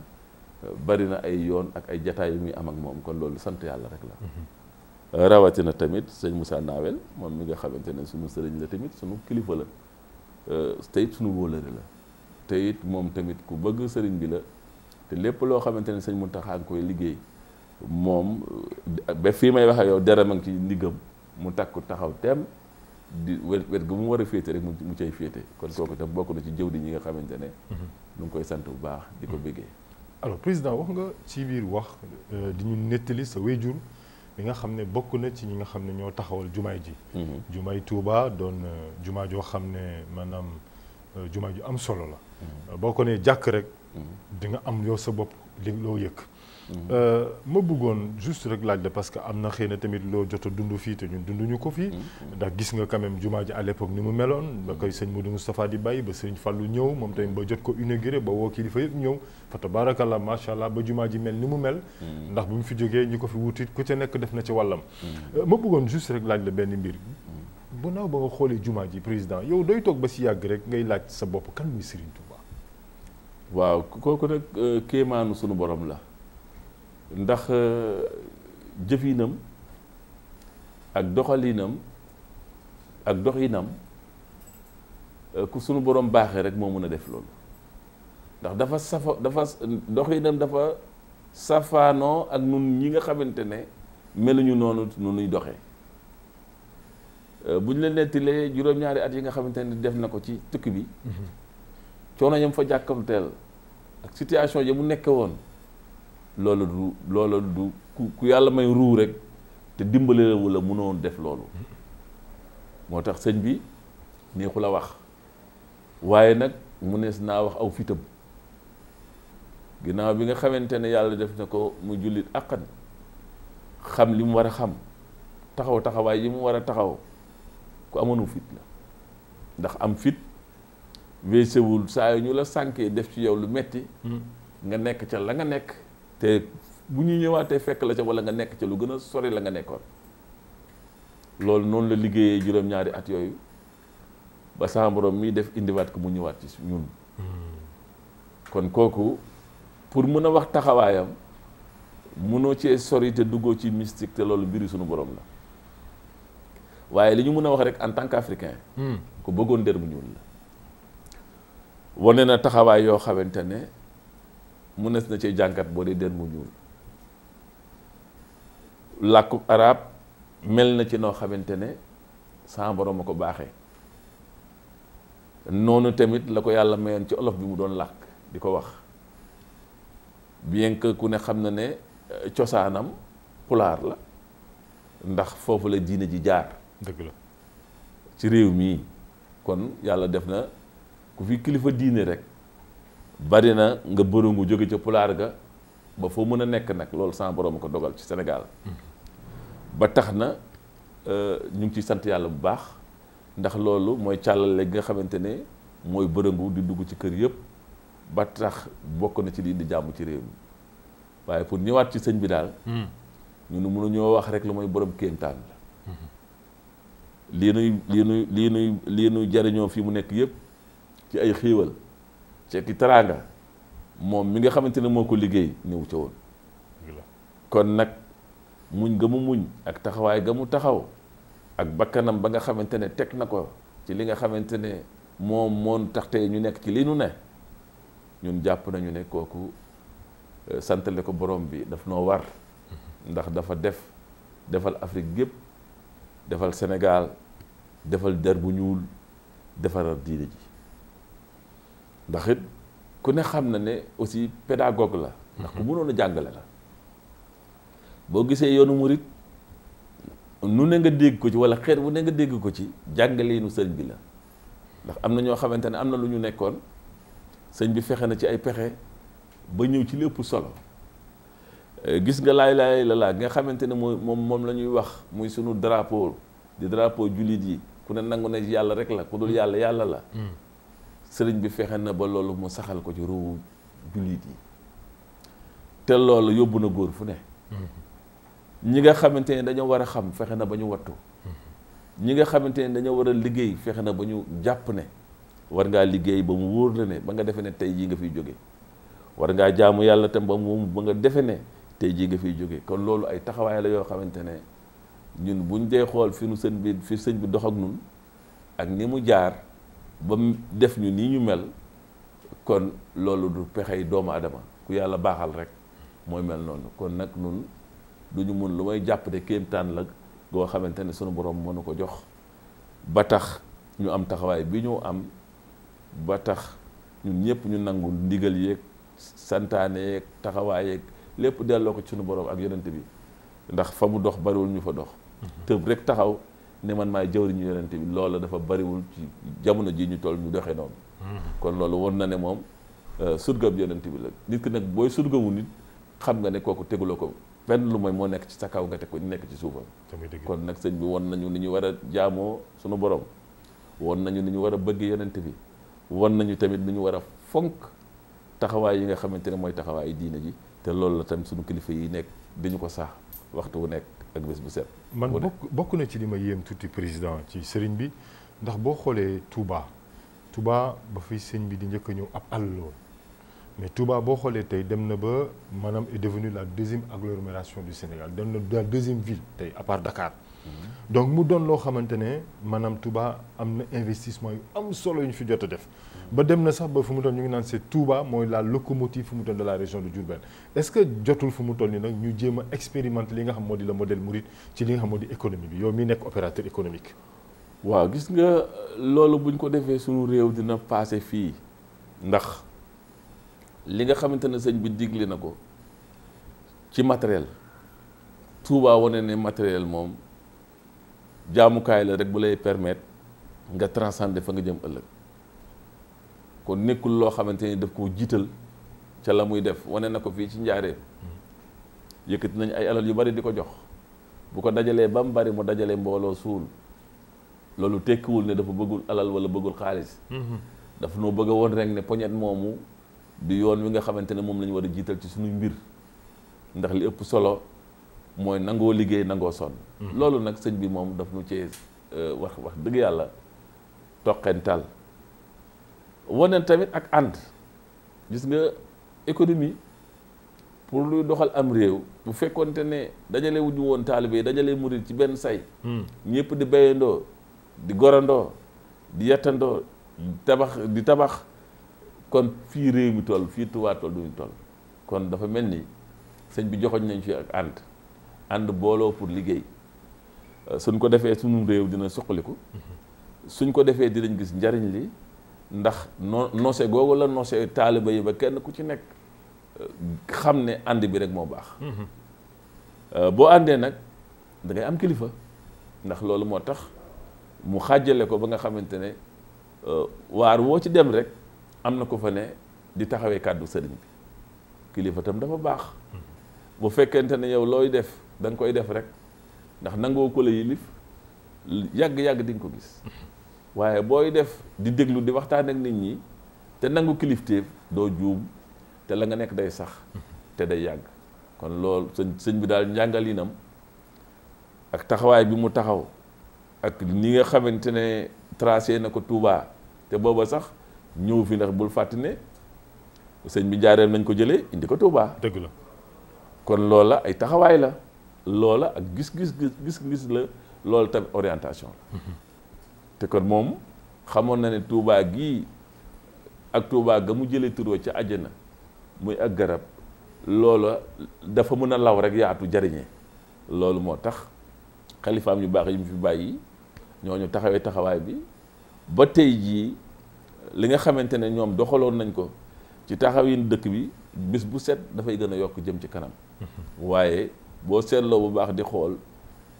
bari na ay yoon ak ay jataay yu muy am ak moom kon loolu sant yàlla rek la rawatina tamit sëñ Moussa Nawel moom mi nga xamante ne sunu sëriñ la tamit sunu kilifa la te it sunu wóolëre la te it moom tamit ku bëgg sëriñ bi la te lépp loo xamante ne sëñ Mountakha nga koy liggéey moom ba fii may wax ak yow deram a ngi ci ndiggam mu takku taxaw teem di wet gu mu war a féete rek mu cay féete kon kooku tam bokk na ci jëw di ñi nga xamante ne ñu ngi koy sant bu baax di ko bëggee. alors président wax nga ci biir wax di ñu nettali sa wéjur bi nga xam ne bokk na ci ñi nga xam ne ñoo taxawal jumaay ji jumaay Touba doon jumaa joo xam ne maanaam jumaa ju am solo la boo ko nee jàkk rek di nga am yow sa bopp li loo yëg ma bëggoon juste rek laaj la parce que am na xëy na tamit loo jot a dund fii te ñun dunduñu ko fii ndax gis nga quand même jumaa ji à l'époque ni mu meloon ba koy sëñ Modou Moustapha di bàyyi ba sëñ Fallou ñëw moom tamit ba jot ko inauguré ba woo kilifa yëpp ñëw fa tabarakallah macha allah ba jumaa ji mel ni mu mel ndax bu mu fi jógee ñi ko fi wutit ku ca nekk def na ci wàllam ma bëggoon juste rek laaj la benn mbir bu naaw ba nga xoolee jumaa ji président yow doy toog ba si yàgg rek ngay laaj sa bopp kan muy Serigne Touba. waaw kooku nag kéemaanu sunu borom la ndax jëfinam ak doxalinam ak doxinam ku sunu borom baaxee rek moo mën a def loolu ndax dafa doxinam dafa safaanoo ak nun ñi nga xamante ne meluñu noonu nu nuy doxee bu ñu la nettilee juróom-ñaari at yi nga xamante ne def na ko ci tukki bi coono yam fa jàkkamteel ak situation ya mu nekke woon loolu du ku yàlla may ruu rek te dimbale wala mënoon def loolu moo tax sëñ bi neexu la wax waaye nag mu nees naa wax aw fitam ginnaaw bi nga xamante ne yàlla def na ko mu jullit àqan xam li mu war a xam taxawaay yi mu war a taxaw ku amoonu fit la ndax am fit weesewul saa yu ñu la sànkee def ci yow lu metti nga nekk ca la nga nekk te bu ñu ñëwaatee fekk la ca wala nga nekk ca lu gën a sori la nga nekkoon loolu noonu la liggéeyee juróom-ñaari at yooyu ba sama borom mii def indiwaat ko mu ñëwaat ci ñun kon kooku pour mën a wax taxawaayam mënoo cee sori te duggoo ci mystique te loolu mbiri suñu borom la waaye li ñu mën a wax rek en tant qu'africain ku bëggoon der bu ñuul la wane na taxawaay yoo xamante ne mënees na cee jàngat boo dee der bu ñuul làkku arab mel na ci noo xamante ne sama borom a ko baaxee noonu tamit la ko yàlla mayoon ci olof bi mu doon làkk di ko wax bien que ku ne xam na ne cosaanam pulaar la ndax foofu la diine ji jaar dëgg la ci réew mii kon yàlla def na ku fi kilifa diine rek bari na nga bërëngu jóge ca pulaar ga ba foo mën a nekk nag loolu sama borom a ko dogal ci Sénégal ba tax na ñu ngi ciy sant yàlla bu baax ndax loolu mooy càllale gi nga xamante ne mooy bërëngu di dugg ci kër yëpp ba tax bokk na ci lii di jàmm ci réew mi waaye pour ñëwaat ci sëñ bi daal ñun mënuñoo wax rek lu mooy borom kéemtaan la lii nuy jariñoo fii mu nekk yëpp ci ay xiiwal ci ki teraanga moom mi nga xamante ne moo ko liggéey ñëw ca woon kon nag muñ ga mu muñ ak taxawaay ga mu taxaw ak bakkanam ba nga xamante ne teg na ko ci li nga xamante ne moon tax tey ñu nekk ci li nu ne ñun jàpp nañu ne kooku santale ko borom bi daf noo war ndax dafa defal Afrique gépp defal Sénégal defal der bu ñuul defaral diine ji ndax it ku ne xam na ne aussi pédagogue la ndax ku mënoon a jàngale la boo gisee yoonu murit nu ne nga dégg ko ci wala xeet bu ne nga dégg ko ci jàngaleenu sëñ bi la ndax am na ñoo xamante ne am na lu ñu nekkoon sëñ bi fexe na ci ay pexe ba ñëw ci lépp solo gis nga laay la nga xamante ne moom la ñuy wax muy sunu drapeau di drapeau jullit yi ku ne nangu ne yàlla rek la ku dul yàlla yàlla la sëriñ bi fexe na ba loolu mu saxal ko ci ruuwu jullit yi te loolu yóbbu na góor fu ne ñi nga xamante ne dañoo war a xam fexe na ba ñu wattu ñi nga xamante ne dañoo war a liggéey fexe na ba ñu jàpp ne war ngaa liggéey ba mu wóor la ne ba nga defe ne tey jii nga fiy jóge war ngaa jaamu yàlla tam ba nga defe ne tey jii nga fiy jóge kon loolu ay taxawaay la yoo xamante ne ñun buñ dee xool fi sëñ bi dox ak ñun ak ni mu jaar ba mu def ñu nii ñu mel kon loolu du pexey doomu adama ku yàlla baaxal rek mooy mel noonu kon nag ñun duñu mun lu may jàpp ne kéemtaan la goo xamante ne sunu borom mënu ko jox ba tax ñu am taxawaay bi ñu am ba tax ñun ñëpp ñu nangu ndigal yeeg santaane yeeg taxawaay yeeg lépp delloo ko ci sunu borom ak yonent bi ndax fa mu dox bariwul ñu fa dox tëb rek taxaw ne man maay jëwriñu yonent bi loola dafa bariwul ci jamono ji ñu toll ñu doxee noonu kon loolu won na ne moom surgab yonent bi la nit ki nag booy surgawu nit xam nga ne kooku teguloo ko benn lu mooy moo nekk ci sa kaw nga teg ko nekk ci suufam kon nag sëñ bi won nañu ni ñu war a jaamoo sunu borom won nañu ni ñu war a bëgg yonent bi won nañu tamit ni ñu war a fonk taxawaay yi nga xamante ne mooy taxawaay diine ji te loolu la tamit sunu kilifa yi nekk dañu ko sax waxtu wu nekk ak bés bu set man bokk na ci li ma yéem tuuti président ci sëriñ bi ndax boo xoolee Touba ba fi sëñ bi di njëkk a ñëw ab àll la woon mais Touba boo xoolee tey dem na ba maanaam est devenu la deuxième agglomération du Sénégal dem na la deuxième ville tey à part Dakar donc mu doon loo xamante ne maanaam Touba am na investissement yu am solo yu ñu fi jot a def ba dem na sax ba fu mu toll ñu ngi naan c'est Touba mooy la locomotive fu mu toll de la région de Diourbel est-ce que jotul fu mu toll nii nag ñu jéem a expérimenter li nga xam moo di le modèle mouride ci li nga xam moo di économie bi yow mi nekk opérateur économique. waaw gis nga loolu buñ ko defee suñu réew dina passé fii ndax li nga xamante ne sëñ bi digle na ko ci matériel Touba wane ne matériel moom jaamukaay la rek bu lay permettre nga transcender fa nga jëm ëllëg kon nekkul loo xamante ni daf koo jiital ca la muy def wane na ko fii ci njaareem yëkkati nañ ay alal yu bari di ko jox bu ko dajalee ba mu bari mu dajalee mbooloo suul loolu tekkiwul ne dafa bëggul alal wala bëggul xaalis dafa noo bëgg a woon rek ne poñet moomu di yoon wi nga xamante ne moom la ñu war a jiital ci suñuy mbir ndax li ëpp solo mooy nangoo liggéey nangoo sonn loolu nag sëñ bi moom daf nu cee wax dëgg yàlla toqental wane tamit ak ànd. gis nga économie pour luy doxal am réew bu fekkonte ne dajale wuñu woon taalibe yi dajale murid ci benn say ñëpp di béyandoo di gorandoo di yettandoo di tabax kon fii réew mi toll fii Tuubaa toll duñu toll kon dafa mel ni sëñ bi joxoñ nañ fi ak ànd booloo pour liggéey suñ ko defee suñu réew dina suqaliku suñ ko defee dinañ gis njariñ li ndax noose googu la noose taaliba yi ba kenn ku ci nekk xam ne ànd bi rek moo baax boo àndee nag da ngay am kilifa ndax loolu moo tax mu xàjjale ko ba nga xamante ne waar woo ci dem rek am na ko fa ne di taxawee kàddu sëriñ bi kilifa tam dafa baax bu fekkente ne yow looy def da nga koy def rek ndax nangoo ko la yilif yàgg-yàgg di nga ko gis waaye booy def di déglu di waxtaan ak nit ñi te nangu kilifteef doo juum te la nga nekk day sax te day yàgg kon loolu sëñ bi daal njàngalinam ak taxawaay bi mu taxaw ak ni nga xamante ne tracé na ko Touba te booba sax ñëw fi ndax bul fàtte ne sëñ bi jaareem nañ ko jëlee indi ko Touba. dëgg la kon loola ay taxawaay la loola ak gis-gis la loolu tamit orientation la te kon moom xamoon na ne Touba gii ak Touba ga mu jëlee turoo ca àjjana muy ak garab loola dafa mën a law rek yaatu jariñe loolu moo tax xalifaam yu baax yi mu fi bàyyi ñooñu taxawee taxawaay bi ba tey jii li nga xamante ne ñoom doxaloon nañ ko ci taxawin dëkk bi bis bu set dafay gën a yokk jëm ci kanam waaye boo seetloo bu baax di xool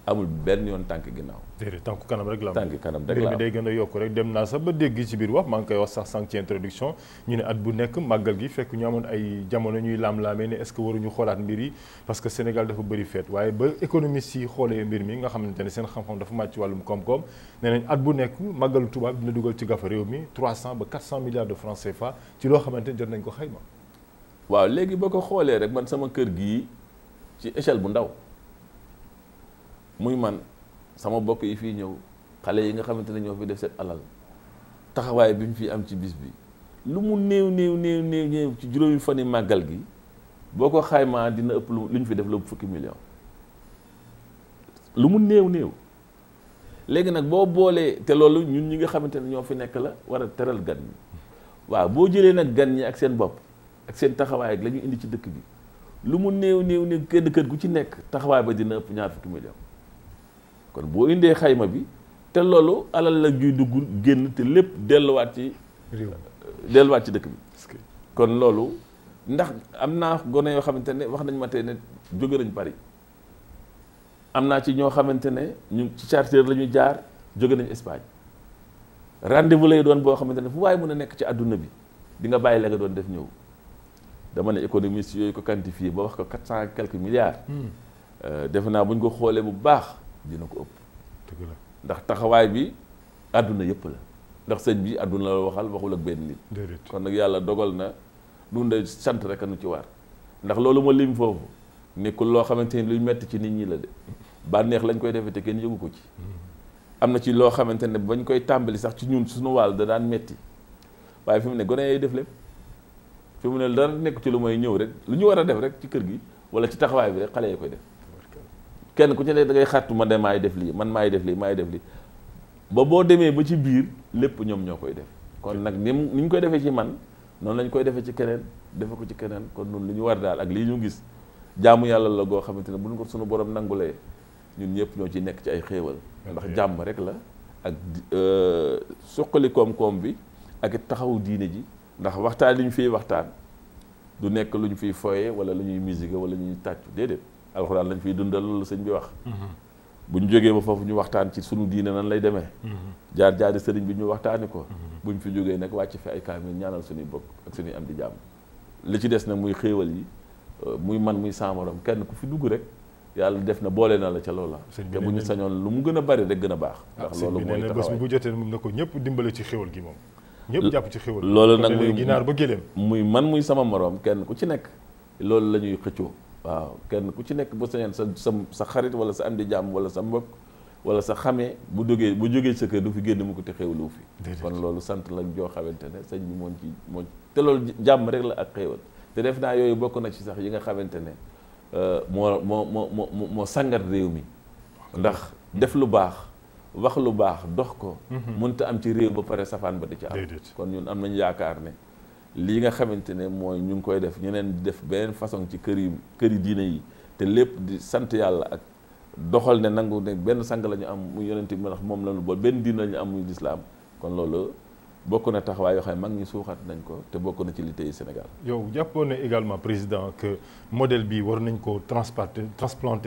amul benn yoon tànk ginnaaw. déedéet tànku kanam rek la am tànk kanam rek la am day gën a yokk rek dem naa sax ba dégg ci biir wax maa ngi koy wax sax sànq ci introduction ñu ne at bu nekk màggal gi fekk ñu amoon ay jamono ñuy laam-laamee ne est-ce que waruñu xoolaat mbir yi parce que Sénégal dafa bëri feet waaye ba économistes yi xoolee mbir mi nga xamante ne seen xam-xam dafa màcc ci wàllum koom-koom nee nañ at bu nekk màggalu Tuubaa dina dugal ci gafa réew mi 300 ba 400 milliards de francs CFA ci loo xamante ne jot nañ ko xayma. waaw léegi boo ko xoolee rek man sama kër gii ci échelle bu ndaw muy man sama bokk yi fii ñëw xale yi nga xamante ne ñoo fi def seen alal taxawaay bi ñu fi am ci bis bi lu mu néew ci juróomi fani màggal gi boo ko xaymaa dina ëpp lu ñu fi def lu fukki million lu mu néew léegi nag boo boolee te loolu ñun ñi nga xamante ne ñoo fi nekk la war a teral gan ñi waaw boo jëlee nag gan ñi ak seen bopp ak seen taxawaay ak la ñu indi ci dëkk bi lu mu néew kenn kër gu ci nekk taxawaay ba dina ëpp ñaar fukki million kon boo indee xayma bi te loolu alal la juy dugg génn te lépp delluwaat ci dëkk bi kon loolu ndax am naa gone yoo xamante ne wax nañ ma tey ne jóge nañ Paris am naa ci ñoo xamante ne ñu ci charter la ñu jaar jóge nañ Espagne rendez-vous lay doon boo xamante ne fu waaye mën a nekk ci àdduna bi di nga bàyyi la nga doon def ñëw dama ne économiste yooyu ko quantifié ba wax ko 400 et quelques milliards defe naa bu ñu ko xoolee bu baax dina ko ëpp ndax taxawaay bi àdduna yëpp la ndax sëñ bi àdduna la waxul ak benn nit kon nag yàlla dogal na dunde sant rek nu ci war ndax loolu ma lim foofu nekkul loo xamante ni luy metti ci nit ñi la de bànneex lañ koy defee te kenn yëgu ko ci am na ci loo xamante ne bañ koy tàmbali sax ci ñun suñu wàll da daan metti waaye fi mu ne gone yay def lépp fi mu ne dara nekk ci lu may ñëw rek lu ñu war a def rek ci kër gi wala ci taxawaay bi rek xale yi koy def kenn ku ci ne da ngay xàttu man de maay def lii man maay def lii ba boo demee ba ci biir lépp ñoom ñoo koy def kon nag ni ñu koy defee ci man noonu lañ koy defee ci keneen defe ko ci keneen kon noonu li ñu war daal ak lii ñu gis jaamu yàlla la goo xamante ne bu ñu ko sunu borom nangulee ñun ñëpp ñoo ci nekk ci ay xéewal ndax jàmm rek la ak suqali koom-koom bi ak taxawu diine ji ndax waxtaan li ñu fiy waxtaan du nekk lu ñu fiy foye wala lu ñuy musique wala ñuy tàccu déedéet alxuraan lañ fiy dundal loolu sëñ bi wax bu ñu jógee ba foofu ñu waxtaan ci sunu diine nan lay demee jaar-jaari sëriñ bi ñu waxtaani ko bu ñu fi jógee nag wàcc fi ay kaamil ñaanal suñuy bokk ak suñuy am di jàmm li ci des nag muy xéewal yi muy man muy saamaram kenn ku fi dugg rek yàlla def na boole na la ca loola te bu ñu sañoon lu mu gën a bari rek gën a baax ndax loolu mooy taxawaay bés bu jotee moom na ko ñëpp dimbale ci xéewal gi moom ñëpp jàpp ci xéewal loolu nag muy ginaar ba gëléem muy man muy sama moroom kenn ku ci nekk loolu la ñuy xëccoo waaw kenn ku ci nekk bu sañoon sa xarit wala sa am di jàmm wala sa mbokk wala sa xamee bu jógee sa kër du fi génn mu ko te xéewlu fi kon loolu sant la joo xamante ne sëñ bi moo te loolu jàmm rek la ak xéewal te def naa yooyu bokk na ci sax yi nga xamante ne moo sangat réew mi ndax def lu baax wax lu baax dox ko mënta am ci réew ba pare safaan ba di ci am kon ñun am nañu yaakaar ne lii nga xamante ne mooy ñu ngi koy def ñeneen di def beneen façon ci kër yi diine yi te lépp di sant yàlla ak doxal ne nangu ne benn sang la ñu am muy yonent bi ndax moom la ñu bool benn diine la ñu am muy lislaam kon loolu bokk na taxawaay yoo xam ne mag ñi suuxat nañ ko te bokk na ci li tey Sénégal. yow jàppoon ne également président que modèle bi war nañ ko transplanter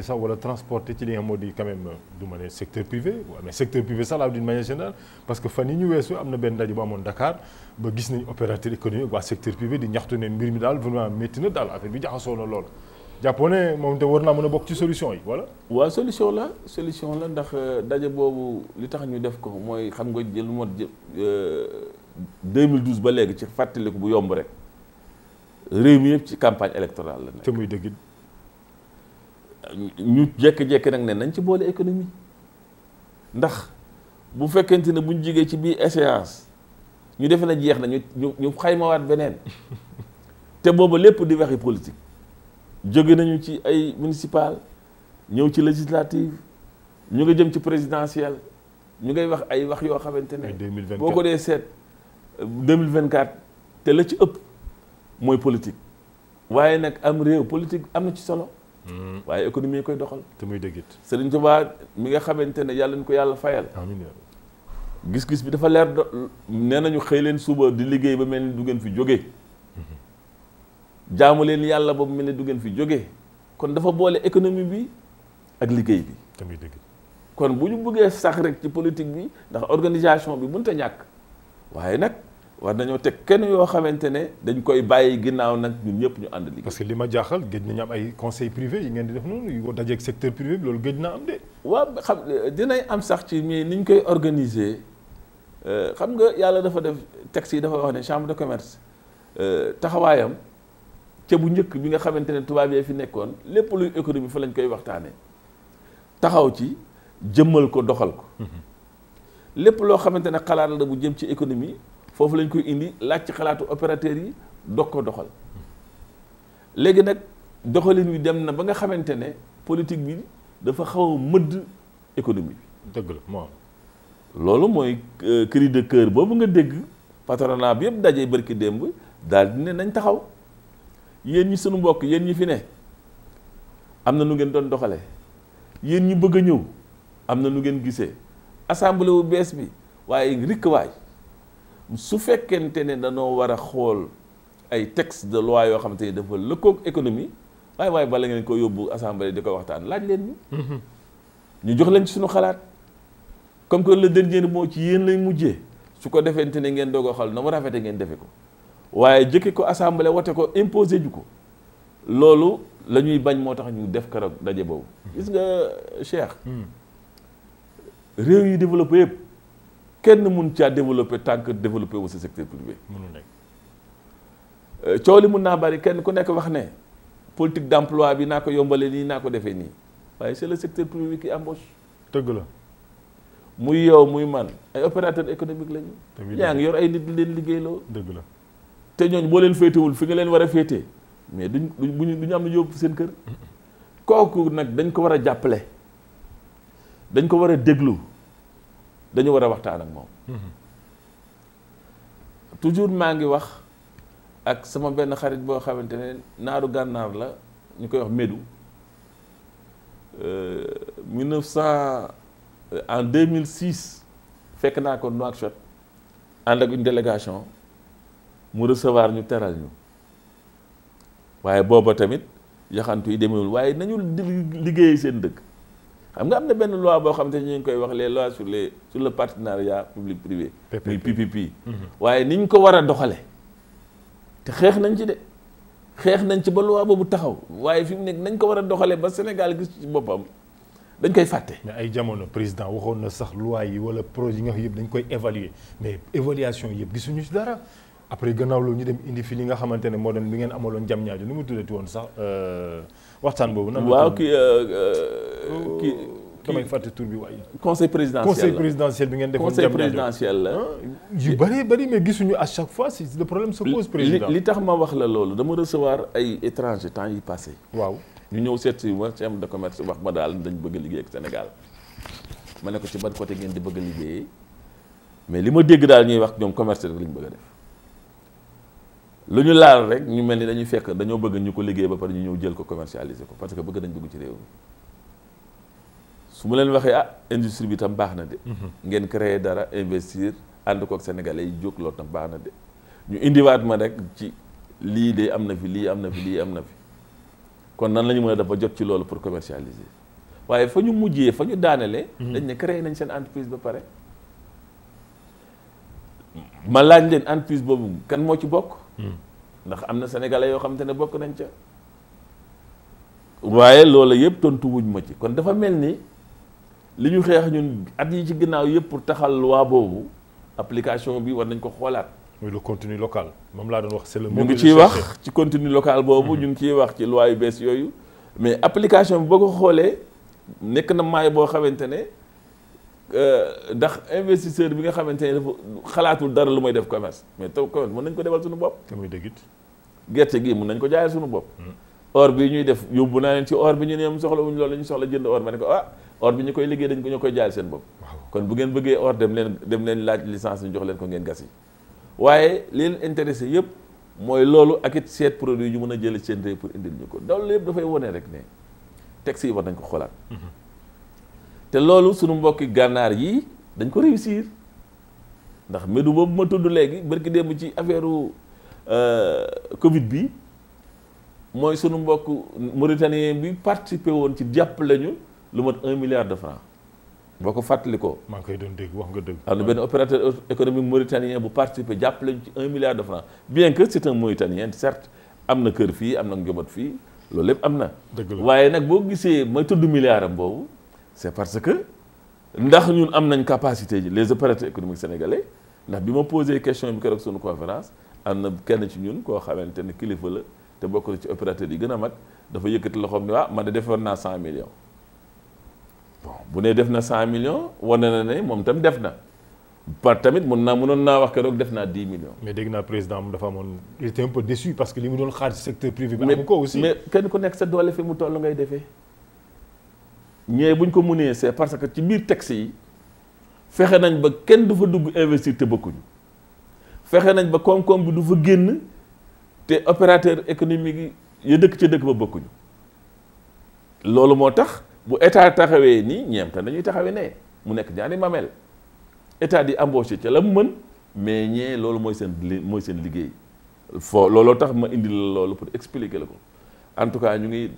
sax wala transporter ci li nga moo di quand même du ma ne secteur privé mais secteur privé sax la d'une manière générale parce que fan yi ñu weesu am na benn ndaje bu amoon Dakar ba gis nañ opérateur économique waa secteur privé di ñaxtu ne mbir mi daal vraiment métti na daal affaire bi jaxasoo na lool. jàppoo ne moom te war naa mën a bokk ci solution yi wala. waaw solution la ndax daje boobu li tax ñu def ko mooy xam nga jël mot 2012 ba léegi ci fàttaliku bu yomb rek réew mi yëpp ci campagne électorale la nekk. te muy dëgg. ñu jékki-jékki nag ne nañ ci boole économie ndax bu fekkente ne buñ jigee ci biir échéance ñu defe na jeex na ñu xaymawaat beneen te booba lépp di waxi politique. jóge nañu ci ay municipal ñëw ci législative ñu nga jëm ci présidentielle ñu ngay wax ay wax yoo xamante ne boo ko dee seet 2024 te la ci ëpp mooy politique waaye nag am réew politique am na ci solo waaye économie yi koy doxal te muy dëggit Serigne Touba mi nga xamante ne yàlla ñu ko yàlla fayal amiin gis-gis bi dafa leer nee nañu xëy leen suba di liggéey ba mel ni du ngeen fi jógee jaamu leen yàlla boobu mel ne du ngeen fi jógee kon dafa boole économie bi ak liggéey bi tamit dëgg kon bu ñu bëggee sax rek ci politique bi ndax organisation bi mënut a ñàkk waaye nag war nañoo teg kenn yoo xamante ne dañ koy bàyyi ginnaaw nag ñun ñëpp ñu ànd liggéey. parce que li ma jaaxal géej nañu am ay conseil privé yi ngeen di def noonu yu ko dajeeg secteur privé bi loolu géej naa am de. waaw xam dinañ am sax ci mais ni ñu koy organiser xam nga yàlla dafa def texte yi dafa wax ne chambre de commerce taxawaayam. te bu njëkk bi nga xamante ne tubaab yi fi nekkoon lépp luy économie fa lañ koy waxtaanee taxaw ci jëmmal ko doxal ko lépp loo xamante ne xalaat la bu jëm ci économie foofu lañ koy indi laaj ci xalaatu opérateurs yi dog ko doxal léegi nag doxalin wi dem na ba nga xamante ne politique bi dafa xaw a mëdd économie bi. dëgg la moo loolu mooy cri de cœur boobu nga dégg patronat bi yëpp daje barki démb daal di ne nañ taxaw. yéen ñi sunu mbokk yéen ñi fi ne am na nu ngeen doon doxale yéen ñi bëgg a ñëw am na nu ngeen gisee assemblée bu bees bi waaye rikk waay su fekkente ne dañoo war a xool ay texte de loi yoo xamante ni dafa lëkkoog économie waaye bala ngeen ko yóbbu assemblée di ko waxtaan laaj leen ñu jox leen ci suñu xalaat comme que le dernier mot ci yéen lay mujjee su ko defente ne ngeen doog a xool na mu rafete ngeen defe ko waaye jëkke ko assemblée wote ko imposé ju ko loolu la ñuy bañ moo tax ñu def keroog daje boobu gis nga Cheikh réew yi développé yëpp kenn mun caa développé tant que développé wu sa secteur privé mënu nekk coow li mun naa bari kenn ku nekk wax ne politique d'emploi bi naa ko yombale nii naa ko defee nii waaye c'est le secteur privé qui embauche dëgg la muy yow muy man ay opérateur économique lañu yaa ngi yor ay nit leen liggéeyloo dëgg la te ñooñu boo leen féetewul fi nga leen war a féetee mais duñu am na yóbbu seen kër kooku nag dañ ko war a jàppale dañ ko war a déglu dañu war a waxtaan ak moom toujours maa ngi wax ak sama benn xarit boo xamante ne naaru gànnaar la ñu koy wax Médou 2006 fekk naa ko Nouakchott ànd ak une délégation mu recevoir ñu teral ñu waaye booba tamit yaxantu yi demewul waaye nañu liggéey seen dëkk xam nga am na benn loi boo xamante ne ñu ngi koy wax les lois sur le partenariat public privé muy PPP waaye niñ ko war a doxale te xeex nañ ci de xeex nañ ci ba loi boobu taxaw waaye fi mu nekk nañ ko war a doxale ba Sénégal gis ci boppam dañ koy fàtte. mais ay jamono président waxoon na sax loi yi wala projet yi nga xam yëpp dañ koy évaluer mais évaluation yëpp gisuñu ci dara après gannaaw loolu ñu dem indi fi li nga xamante ne moo doon bi ngeen amaloon jam ñaajo nu mu tuddati woon sax waxtaan boobu. nan waaw kii damay fàtte tur bi waaye. conseil présidentiel bi ngeen defoon. conseil présidentiel la. yu bari mais gisuñu à chaque fois si le problème se pose président. li tax ma wax la loolu dama recevoir ay étrangers temps yi passé. waaw ñu ñëw seet si ma chambre de commerce wax ma daal dañ bëgg a liggéey ak Sénégal ma ne ko ci ban côté ngeen di bëgg a liggéeyee mais li ma dégg daal ñuy wax ñoom commerce rek lañ bëgg a def. lu ñu laal rek ñu mel ni dañuy fekk dañoo bëgg ñu ko liggéey ba pare ñu ñëw jël ko commercialiser ko parce que bëgg nañ dugg ci réew mi su ma leen waxee industrie bi tam baax na de. ngeen créer dara investir ànd ko ak sénégalais yi jóg loolu tam baax na de ñu indiwaat ma rek ci lii de am na fi lii am na fi lii am na fi kon nan la ñu mën a def ba jot ci loolu pour commercialiser waaye fa ñu mujjee fa ñu daanelee. dañ ne créer nañ seen entreprise ba pare. ma laaj leen entreprise boobu kan moo ci bokk. ndax am na sénégalais yoo xamante ne bokk nañ ca. waaye loola yëpp tontu wuñ ma ci kon dafa mel ni li ñu xeex ñun at yi ci ginnaaw yëpp pour taxal loi boobu application bi war nañ ko xoolaat. muy le contenu local moom laa doon wax c'est le ñu ngi ciy wax ci contenu local boobu ñu ngi ciy wax ci loi yu bees yooyu mais application bi boo ko xoolee nekk na maay boo xamante ne ndax investisseur bi nga xamante ne dafa xalaatul dara lu may def commerce mais taw commerce mën nañ ko defal suñu bopp. te muy dëgg it. gerte gi mën nañ ko jaayal suñu bopp. or bi ñuy def yóbbu naa leen ci or bi ñu ne soxla wuñ loolu la ñu soxla jënd or ma ne ko or bi ñu koy liggéey dañ ko ñoo koy jaayal seen bopp. kon bu ngeen bëggee or dem leen laaj licence ñu jox leen ko ngeen gas yi waaye li leen intéressé yëpp mooy loolu ak it seet produit yu ñu mën a jël seen réew pour indil ñu ko loolu yëpp dafay wone rek ne texte yi war nañ ko xoolaat. te loolu sunu mbokki gànnaar yi dañ ko réussir ndax médu boobu ma tudd léegi barki démb ci affaire Covid bi mooy sunu mbokk mauritanien bi participé woon ci jàppale ñu lu mat 1 milliard de francs boo ko fàttali ko. maa ngi koy doon dégg wax nga dëgg. am na benn opérateur économique mauritanien bu participé jàppale ñu ci 1 milliard de francs bien que c'est un mauritanien certes am na kër fii am na njaboot fii loolu lépp am na. dëgg la waaye nag boo gisee may tudd milliard am boobu. c'est parce que ndax ñun am nañ capacité les opérateurs économiques sénégalais ndax bi ma posé question bi keroog sunu conférence am na kenn ci ñun koo xamante ne kilifa la te bokk na ci opérateurs yi gën a mag dafa yëkkati loxoom ne man de defoon naa 100 millions bon bu nee def na 100 millions wane na ne moom tam def na par tamit mënoon naa wax keroog def naa 10 millions. mais dégg naa président dafa amoon il était un peu déçu parce que li mu doon xaar ci secteur privé bi. amu ko aussi mais kenn ku nekk sa doole fi mu toll ngay defee. ñee buñ ko mënee c'est parce que ci biir texte yi fexe nañ ba kenn du fa dugg investir te bokkuñu fexe nañ ba koom-koom bi du fa génn te opérateur économique yi dëkk ca dëkk ba bokkuñu loolu moo tax bu état taxawee nii ñeem te dañuy taxawee ne mu nekk ñaari mamel état di embauché ca la mu mën mais ñee loolu mooy seen liggéey looloo tax ma indi la loolu pour expliquer la ko en tout cas ñu ngi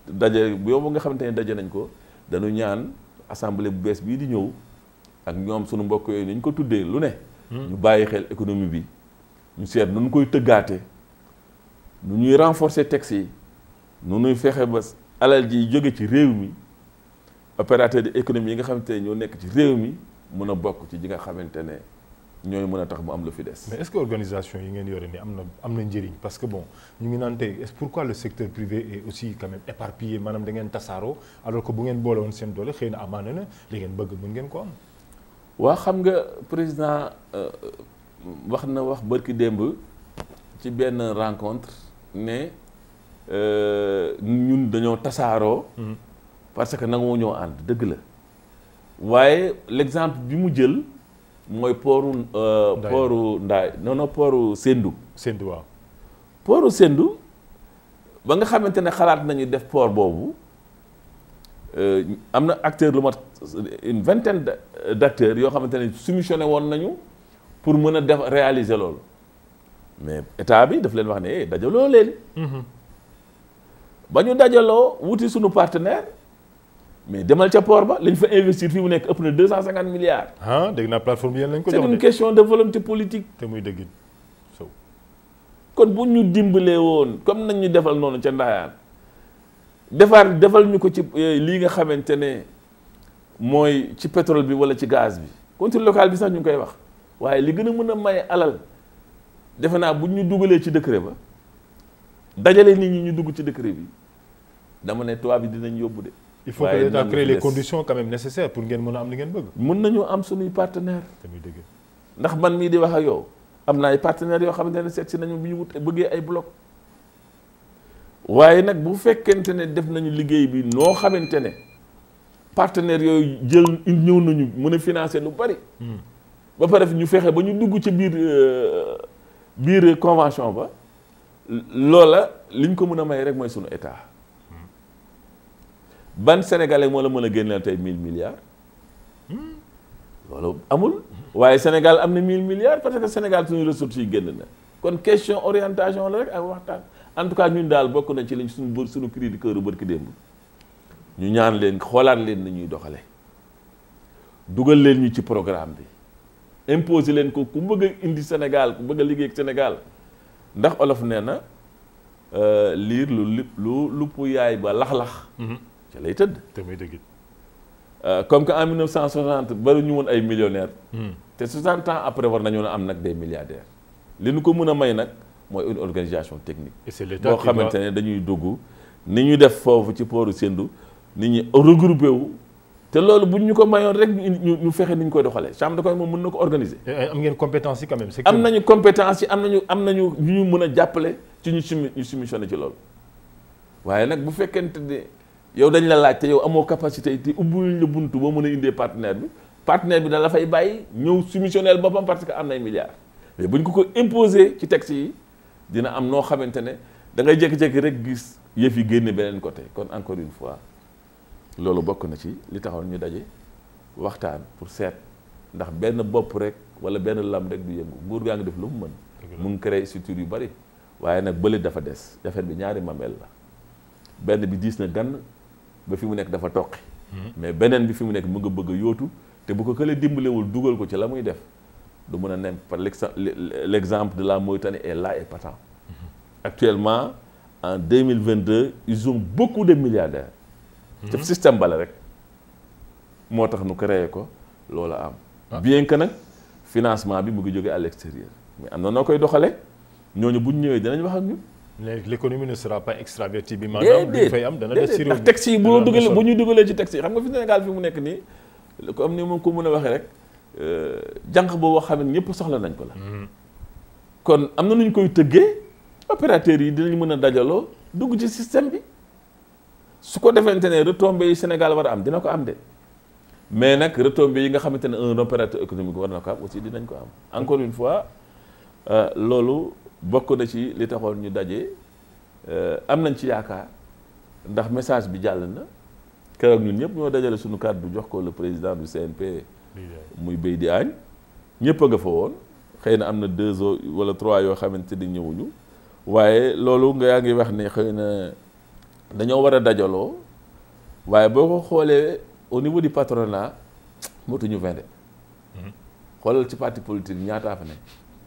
daje bu yow nga xamante ne daje nañ ko dañu ñaan assemblée bu bees bii di ñëw ak ñoom sunu mbokk yooyu ni ñu ko tuddee lu ne. ñu bàyyi xel économie bi ñu seet nu ñu koy tëggaate nu ñuy renforcer texte yi nu ñuy fexe ba alal ji jóge ci réew mi opérateur de économie yi nga xamante ne ñoo nekk ci réew mi mën a bokk ci ji nga xamante ne ñooy mën a tax mu am lu fi des. mais est-ce que organisation yi ngeen yore ni am na njëriñ parce que bon ñu ngi naan tey est-ce pourquoi le secteur privé est aussi quand même éparpillé maanaam da ngeen tasaaroo alors que bu ngeen boole woon seen doole xëy na amaana na li ngeen bëgg mën ngeen ko am. waa xam nga président wax na wax bërki démb ci benn rencontre ne ñun dañoo tasaaroo. parce que nangu ñoo ànd dëgg la waaye l'exemple bi mu jël. mooy pooru Ndaay non pooru Sendou. Sendou waaw. pooru Sendou ba nga xamante ne xalaat nañu def port boobu am na acteur lu mat une vingtaine d'acteurs yoo xamante ne soumissionné woon nañu pour mën a def réaliser loolu mais état bi daf leen wax ne dajaloo leen. ba ñu dajaloo wuti suñu partenaire. mais demal ca port ba lañ fa investir fii mu nekk ëpp na 250 milliards. dégg naa plateforme yéen lañ ko jox c'est une question de volonté politique. te muy dëgg so kon bu ñu dimbalee woon comme nañ ñu defal noonu ca Ndayane defal ñu ko ci lii nga xamante ne mooy ci pétrole bi wala ci gaz bi. contenu local bi sax ñu ngi koy wax waaye li gën a mën a maye alal defe naa bu ñu dugalee ci décret ba dajale nit ñi ñu dugg ci décret bi dama ne tubaab bi dinañ yóbbu de. il faut que l'État crée les conditions quand même nécessaires pour ngeen mën a am li ngeen bëgg. mën nañu am suñuy partenaire tamit dëgg. ndax man mii di wax ak yow am na ay partenaires yoo xamante ne seet si nañu bi ñu wut bëggee ay bloc waaye nag bu fekkente ne def nañu liggéey bi noo xamante ne partenaires yooyu jël ñëw nañu mën a financer lu bari. ba pare ñu fexe ba ñu dugg ci biir convention ba loola liñ ko mën a may rek mooy sunu état ban sénégalais moo la mën a génneel tey 1000 milliards loolu amul waaye Sénégal am na 1000 milliards parce que Sénégal suñu ressources yi génn na kon question orientation la rek ak waxtaan en tout cas ñun daal bokk na ci liñ suñu cri de cœur bërki démb ñu ñaan leen xoolaat leen ni ñuy doxale dugal leen ñu ci programme bi imposer leen ko ku bëgg a indi Sénégal ku bëgg a liggéey ak Sénégal ndax olof nee na liir lu lupp yaay ba lax-lax ca lay tëdd comme que en 1960 bari ñu woon ay millionnaires te 60 ans après war nañoo am nag des milliardaires li ñu ko mën a may nag mooy une organisation technique boo xamante ne dañuy dugg ni ñu def foofu ci pooru Sendou nit ñi regroupé wu te loolu buñ ñu ko mayoon rek ñu fexe ni ñu koy doxalee chambre de commerce moom mën na ko organiser. am ngeen compétence yi quand même. am nañu compétence yi am nañu ñu mën a jàppale ci ñu soumissionné ci loolu waaye nag bu fekkente ne yow dañ la laaj te yow amoo capacité te ubbiwuñ la buntu boo mën a indee partenaire bi da la fay bàyyi ñëw soumissionnel boppam parce que am nay milliards mais buñ ko imposer ci texte yi dina am noo xamante ne da ngay jékki-jékki rek gis yëf yi génne beneen côté kon encore une fois. loolu bokk na ci li taxoon ñu daje waxtaan pour seet ndax benn bopp rek wala benn lam rek du yëngu nguur gaa ngi def lu mu mën. mu ngi créé structure yu bari waaye nag bële dafa des affaire bi ñaari mamel la benn bi diis na gann ba fi mu nekk dafa toqi mais beneen bi fi mu nekk mu nga bëgg a yóotu te bu ko kële dimbalewul dugal ko ci la muy def du mën a nem par l'exemple de la Mauritanie est là et patent. Actuellement en 2022 ils ont beaucoup de milliardaires. te système bala rek moo tax nu créé ko loolu am. bien que nag financement bi mu ngi jógee à l'extérieur mais am na noo koy doxalee ñooñu bu ñu ñëwee dinañ wax ak ñun. l'économie ne sera pas extravertie bi maanaam bi fay am dana des si réew ndax texte yi bu ñu dugalee ci texte yi xam nga fi Sénégal fi mu nekk nii comme ni moom ko mën a waxee rek jànq boobu xam ne ñëpp soxla nañ ko la. kon am na nu ñu koy tëggee opérateurs yi dinañ mën a dajaloo dugg ci système bi. su ko defente ne retombées yi Sénégal war a am dina ko am de mais nag retombées yi nga xamante ne un opérateur économique war na ko am aussi dinañ ko am encore une fois loolu bokk na ci li taxoon ñu daje am nañ ci yaakaar ndax message bi jàll na keroog ñun ñëpp ñoo dajale suñu kàddu jox ko le président du CNP muy Beydi Agne ñëpp a nga fa woon xëy na am na 2 wala 3 yoo xamante ni ñëwuñu waaye loolu nga yaa ngi wax ne xëy na dañoo war a dajaloo waaye boo ko xoolee au niveau du patronat motuñu 20 de xoolal ci parti politique ñaataa fa ne.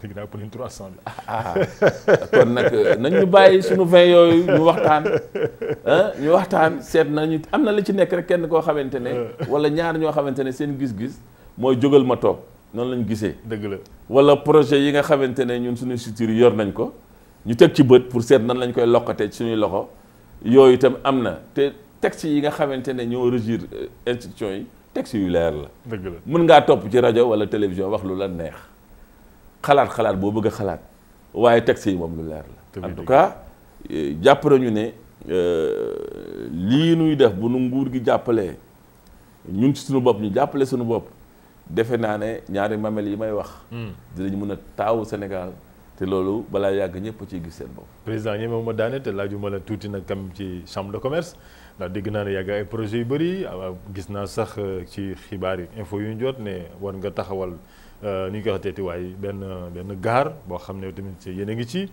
dëgg naa pour 300 bi. kon nag nañ ñu bàyyi suñu 20 yooyu ñu waxtaan ñu waxtaan seet nañu am na li ci nekk rek kenn koo xamante ne wala ñaar ñoo xamante ne seen gis-gis mooy jógal ma toog noonu lañ gisee. dëgg la wala projet yi nga xamante ne ñun suñu structure yor nañ ko ñu teg ci bët pour seet nan lañ koy lokkatee ci suñuy loxo. yooyu itam am na te texte yi nga xamante ne ñoo régir institution yi texte yu leer la. dëgg la mën ngaa topp ci rajo wala télévision wax lu la neex xalaat boo bëgg a xalaat waaye texte yi moom lu leer la. en tout cas jàpp nañu ne lii nuy def bu nu nguur gi jàppalee ñun ci suñu bopp ñu jàppale suñu bopp defe naa ne ñaari mamel yi may wax. dinañ mën a taawu Sénégal. te loolu balaa yàgg ñëpp ciy gis seen bopp. président ñemewu ma daane te laajuma la tuuti nag kam ci chambre de commerce ndax dégg naa ne yàgg ay projets yu bëri gis naa sax ci xibaar yi info yu ñu jot ne war nga taxawal ni ñu koy waxeeti waaye benn gare boo xam ne tamit yéen a ngi ci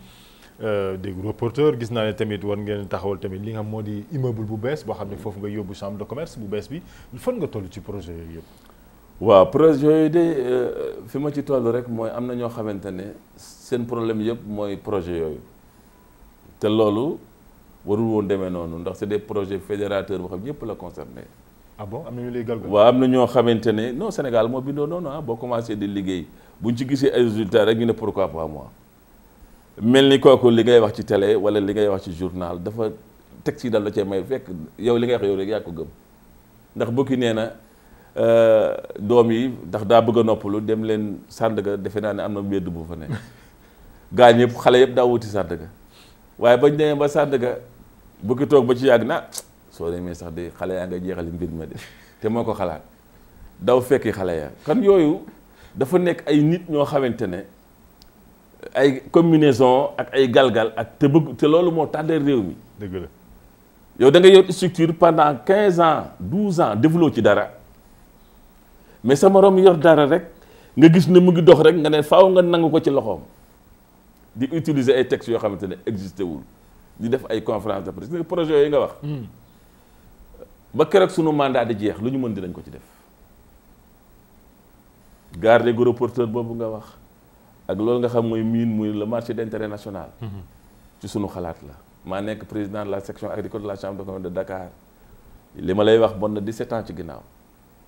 dégg reporter gis naa ne tamit war ngeen taxawal tamit li nga xam moo di immeuble bu bees boo xam ne foofu nga yóbbu chambre de commerce bu bees bi fan nga toll ci projet yooyu yëpp. waaw projet yooyu de fi ma ci toll rek mooy am na ñoo xamante ne seen problème yëpp mooy projet yooyu te loolu warul woon demee noonu ndax c'est des projets fédérateurs boo xam ñëpp la concerné. ah bon am na ñu lay galgal. waaw am na ñoo xamante ne non Sénégal moo bindoo noonu boo commencé di liggéey buñ ci gisee ay résultats rek ñu ne pourquoi pas moi mel ni kooku li ngay wax ci télé wala li ngay wax ci journal dafa teg ci dal la cee may fekk yow li ngay wax yow rek yaa ko gëm ndax bukki nee na doom yi ndax daa bëgg a noppalu dem leen Sandaga defe naa ne am na mbedd bu fa ne gaañ yëpp xale yëpp daa wuti Sandaga waaye bañ demee ba Sandaga bukki toog ba ci yàgg na soo demee sax de xale yaa nga jeexali mbir ma de te moo ko xalaat daw fekki xale ya kan yooyu dafa nekk ay nit ñoo xamante ne ay combinaison ak ay galgal ak te loolu moo tàddee réew mi. dëgg la yow da nga yor structure pendant 15 ans 12 ans defuloo ci dara mais sa morom yor dara rek nga gis ne mu ngi dox rek nga ne faaw nga nangu ko ci loxoom di utiliser ay textes yoo xamante ne existé wul di def ay conférence de presse projet yooyu nga wax. ba keroog sunu mandat di jeex lu ñu mën dinañ ko ci def. gare des gros porteurs boobu nga wax ak loolu nga xam mooy mine muy le marché d'intérêt national. ci sunu xalaat la. maa nekk président de la section agricole de la chambre de commerce de Dakar li ma lay wax bon na 17 ans ci ginnaaw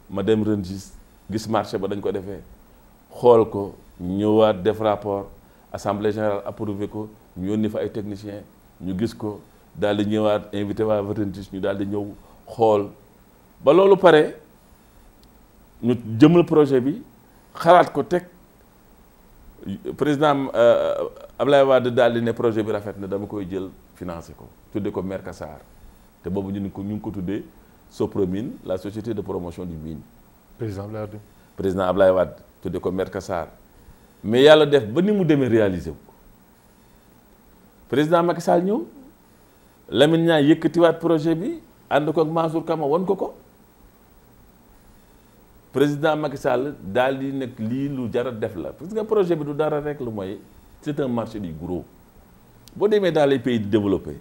ma dem ren gis marché ba dañ ko defee xool ko ñëwaat def rapport assemblée générale approuvé ko ñu yónni fa ay techniciens ñu gis ko daal di ñëwaat invité waa Varentis ñu daal di ñëw xool ba loolu pare ñu jëmal projet bi xalaat ko teg président Ablaye Wade daal di ne projet bi rafet na dama koy jël financé ko tuddee ko Mercassar te boobu ñu ngi ko tuddee Sopromine la société de promotion du mine. président Ablaye Wade tuddee ko Mercassar mais yàlla def ba ni mu demee réaliser wu président Macky Sall ñëw Lamine Niang yëkkatiwaat projet bi ànd ko ak Mansour Kama won ko président Macky Sall daal di nekk lii lu jar a def la parce que projet bi du dara rek lu mooy c'est un marché du gros. boo demee dans les pays développés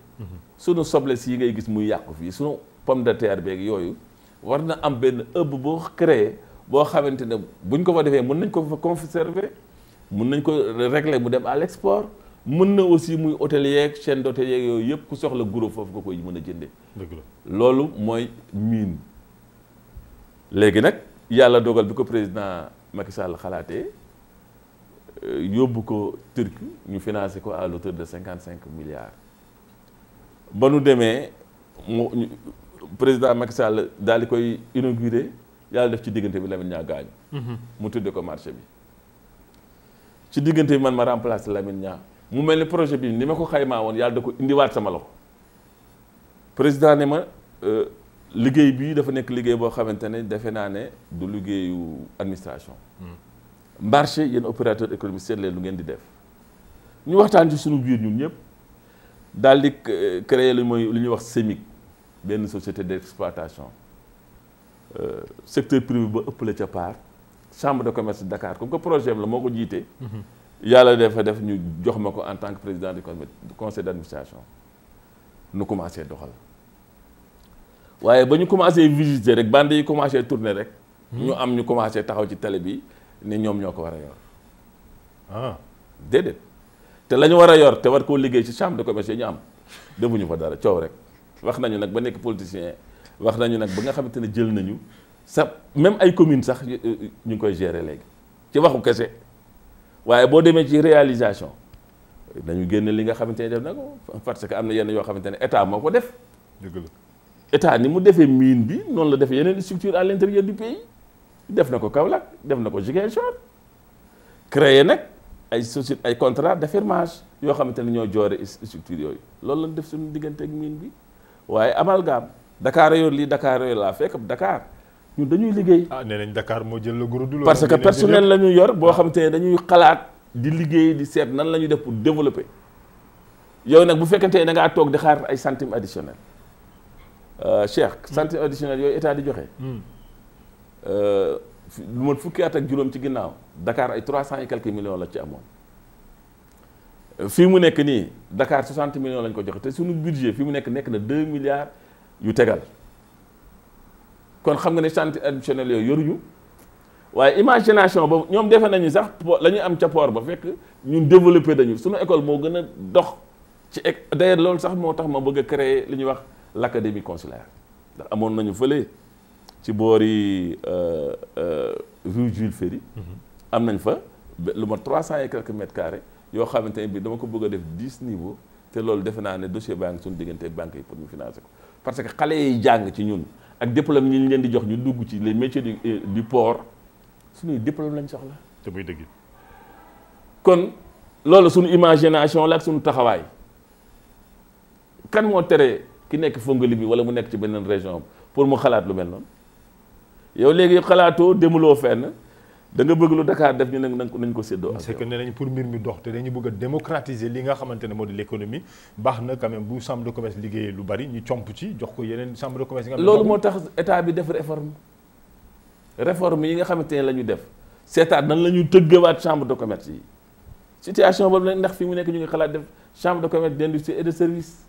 sunu soble si yi ngay gis muy yàqu fii sunu pomme de terre beeg yooyu war na am benn ëbb boo créé boo xamante ne buñ ko fa defee mën nañ ko fa conserver mën nañ ko régler mu dem à l'export mën na aussi muy hôtelier ak chaîne d'hôtelier yooyu yëpp ku soxla gros foofu nga koy mën a jëndee. dëgg la loolu mooy mine. léegi nag yàlla dogal bi ko président Macky Sall xalaatee yóbbu ko Turquie ñu financé ko à l'auteur de 55 milliards ba nu demee mu président Macky Sall daal di koy inauguré yàlla def ci diggante bi Lamine Niang gaañu. mu tudde ko marché bi ci diggante bi man ma remplacé Lamine Niang mu mel ni projet bi ni ma ko xaymaa woon yàlla da ko indiwaat sama loxo président ne ma liggéey bii dafa nekk liggéey boo xamante ne defe naa ne du liggéeyu administration. marché yéen opérateur économique seet leen lu ngeen di def ñu waxtaan ci sunu biir ñun ñëpp daal di créer lu ñuy wax SEMIC benn société d'exploitation secteur privé ba ëppale ca part chambre de commerce de Dakar comme que projet la moo ko jiite. yàlla dafa def ñu jox ma ko en tant que président du conseil d'administration nu commencé doxal waaye ba ñu commencé visiter rek bande yi commencé tourner rek. ñu commencé taxaw ci télé bi. ne ñoom ñoo ko war a yor. déedéet te la ñu war a yor te war koo liggéey ci chambre de commerce yi ñu am defuñu fa dara coow rek wax nañu nag ba nekk politicien wax nañu nag ba nga xamante ne jël nañu sa même ay communes sax ñu ngi koy gérer léegi ci waxu kese waaye boo demee ci réalisation dañu génne li nga xamante ne def na ko parce que am na yenn yoo xamante ne état moo ko def. dëgg la état ni mu defee mine bi noonu la defee yeneen structure à l'intérieur du pays. def na ko Kaolack def na ko Ziguinchor créé nag ay société ay contrat d'affirmage yoo xamante ne ñoo joore structure yooyu loolu lañ def suñu diggante ak mine bi waaye amalgame Dakar yor lii Dakar yor laa fekk Dakar ñun dañuy liggéey. nee nañ Dakar moo jël le gros du. parce que personnel la ñu yor boo xamante ne dañuy xalaat di liggéey di seet nan la ñuy def pour développer yow nag bu fekkente ne da ngaa toog di xaar ay centimes additionnels Cheikh centimes additionnels yooyu état di joxe. lu mot fukki at ak juróom ci ginnaaw Dakar ay 300 et quelques millions la ci amoon fii mu nekk nii Dakar 60 millions lañ ko joxe te suñu budget fii mu nekk na 2 milliards yu tegal kon xam nga ne chantier additionnel yooyu yoruñu waaye imagination boobu ñoom defe nañu sax la ñuy am ca port ba fekk ñun développé dañu suñu école moo gën a dox ci d'ailleurs loolu sax moo tax ma bëgg a créer li ñuy wax l'académie consulaire ndax amoon nañu fële ci boori rue Jules Ferry am nañ fa lu ma 300 et quelques mètres carrés yoo xamante ne bii dama ko bëgg a def 10 niveaux te loolu defe naa ne dossier baa ngi suñu diggante banque yi pour ñu financer ko parce que xale yi jàng ci ñun ak diplôme yi ñu leen di jox ñu dugg ci les métiers du port suñuy diplôme lañ soxla. te muy dëgg. kon loolu suñu imagination la ak suñu taxawaay kan moo tere ki nekk Fongolimbi wala mu nekk ci beneen région pour mu xalaat lu mel noonu yow léegi xalaatoo demuloo fenn da nga bëgg lu Dakar def ñu ne nañ ko séddoo. c'est que nee nañ pour mbir mi dox te dañu bëgg a démocratiser li nga xamante ne moo di l'économie baax na quand même bu chambre de commerce liggéeyee lu bari ñu comp ci jox ko yeneen chambre de commerce yi nga xam ne loolu moo tax état bi def réforme yi nga xamante ne la ñu def seetaat nan la ñu tëggawaat chambre de commerce yi situation boobu nag ndax fi mu nekk ñu ngi xalaat def chambre de commerce d'industrie et de service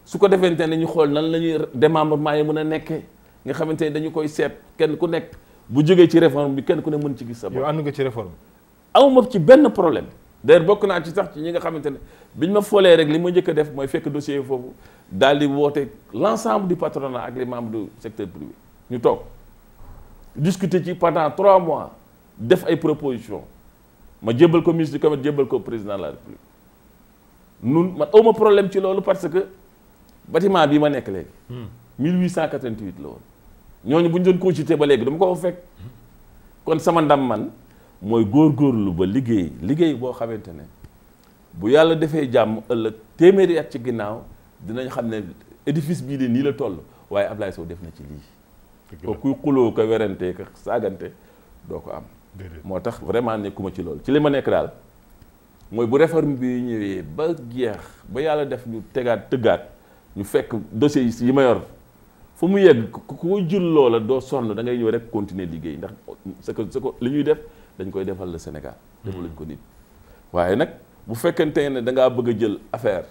su ko defente ne ñu xool nan la ñuy démembrement yi mën a nekkee nga xamante ne dañu koy seet kenn ku nekk bu jógee ci réforme bi kenn ku ne mën ci gis sa bopp. yow ànd nga ci réforme. amuma ci benn problème d'ailleurs bokk naa ci sax ci ñi nga xamante ne biñ ma foolee rek li ma njëkk a def mooy fekk dossier foofu daal di woote l'ensemble du patronat ak les membres du secteur privé ñu toog discuter ci pendant 3 mois def ay propositions ma jébbal ko ministre du commerce jébbal ko président de la république nun man awma problème ci loolu parce que bâtiment bii ma nekk léegi 1888 la woon ñooñu bu ñu doon consulter ba léegi dama ko fekk kon sama ndam man mooy góorgóorlu ba liggéey boo xamante ne bu yàlla defee jàmm ëllëg téeméeri at ci ginnaaw dinañ xam ne édifice bii de nii la toll waaye Ablaye Sow def na ci lii ko kuy xuloo ko werante ko saagante doo ko am moo tax vraiment nekkuma ci loolu ci li ma nekk daal mooy bu réforme bi ñëwee ba jeex ba yàlla def ñu tëggaat ñu fekk dossier yi ma yor fu mu yegg ku jul loola doo sonn da ngay ñëw rek continuer liggéey ndax c'est que li ñuy def dañ koy defal le Sénégal defaluñ ko nit waaye nag bu fekkente ne da ngaa bëgg a jël affaire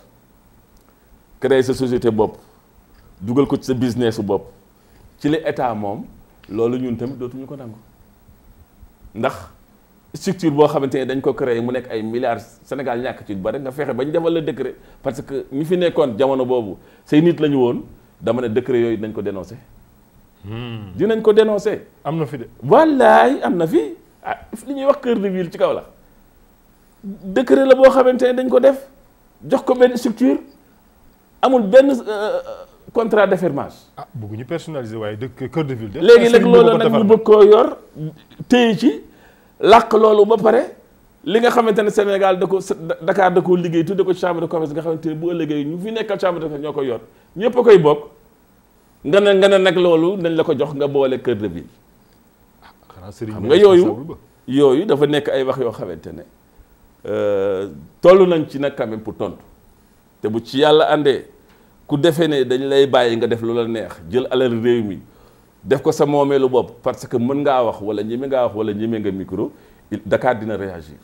créer sa société bopp dugal ko ci sa business su bopp ci li état moom loolu ñun tamit dootuñu ko nangu ndax structure boo xamante ne dañ ko créer mu nekk ay milliards Sénégal ñàkk ci bari nga fexe bañ defal la décret parce que ñi fi nekkoon jamono boobu say nit la ñu woon dama ne décret yooyu dinañ ko dénoncer. dinañ ko dénoncer. am na fi de. wallaay am na fi ah li ñuy wax cœur de ville ci kaw la décret la boo xamante ne dañ ko def jox ko benn structure amul benn contrat d'affermage. ah bëgguñu personnaliser waaye dëkk cœur de ville. léegi nag loolu nag ñu bëgg koo yor téye ci làq loolu ba pare li nga xamante ne Sénégal Dakar da koo liggéey tudde ko chambre de commerce nga xamante ne bu ëllëgee ñu fi nekkal chambre de commerce ñoo koy yor ñëpp a koy bokk nga ne nag loolu nañ la ko jox nga boole cœur de ville. xam nga yooyu dafa nekk ay wax yoo xamante ne toll nañ ci nag quand même pour tontu te bu ci yàlla àndee ku defee ne dañ lay bàyyi nga def lu la neex jël alal réew mi def ko sa moomeelu bopp parce que mën ngaa wax wala ñeme ngaa wax wala ñeme nga micro Dakar dina réagir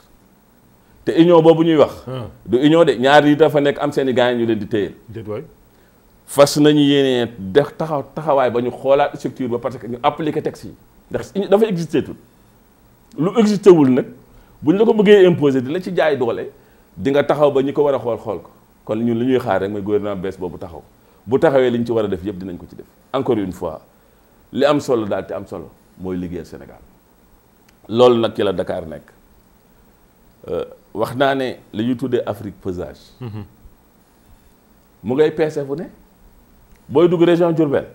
te union boobu ñuy wax. du union de ñaar yi dafa nekk am seen i gars ñu leen di téye. fas nañu yéenee def taxawaay ba ñu xoolaat structure ba parce que ñu appliquer texte yi ndax dafa existé tout lu existé wul nag bu ñu la ko bëggee imposer di la ci jaay doole di nga taxaw ba ñi ko war a xool ko kon ñun li ñuy xaar rek mooy gouvernement bees boobu taxaw bu taxawee li ñu ci war a def yëpp dinañ ko ci def encore une fois li am solo daal te am solo mooy liggéeyal Sénégal loolu nag ci la Dakar nekk wax naa ne li ñu tuddee Afrique pesage mu ngay peese fu ne booy dugg région Diourbel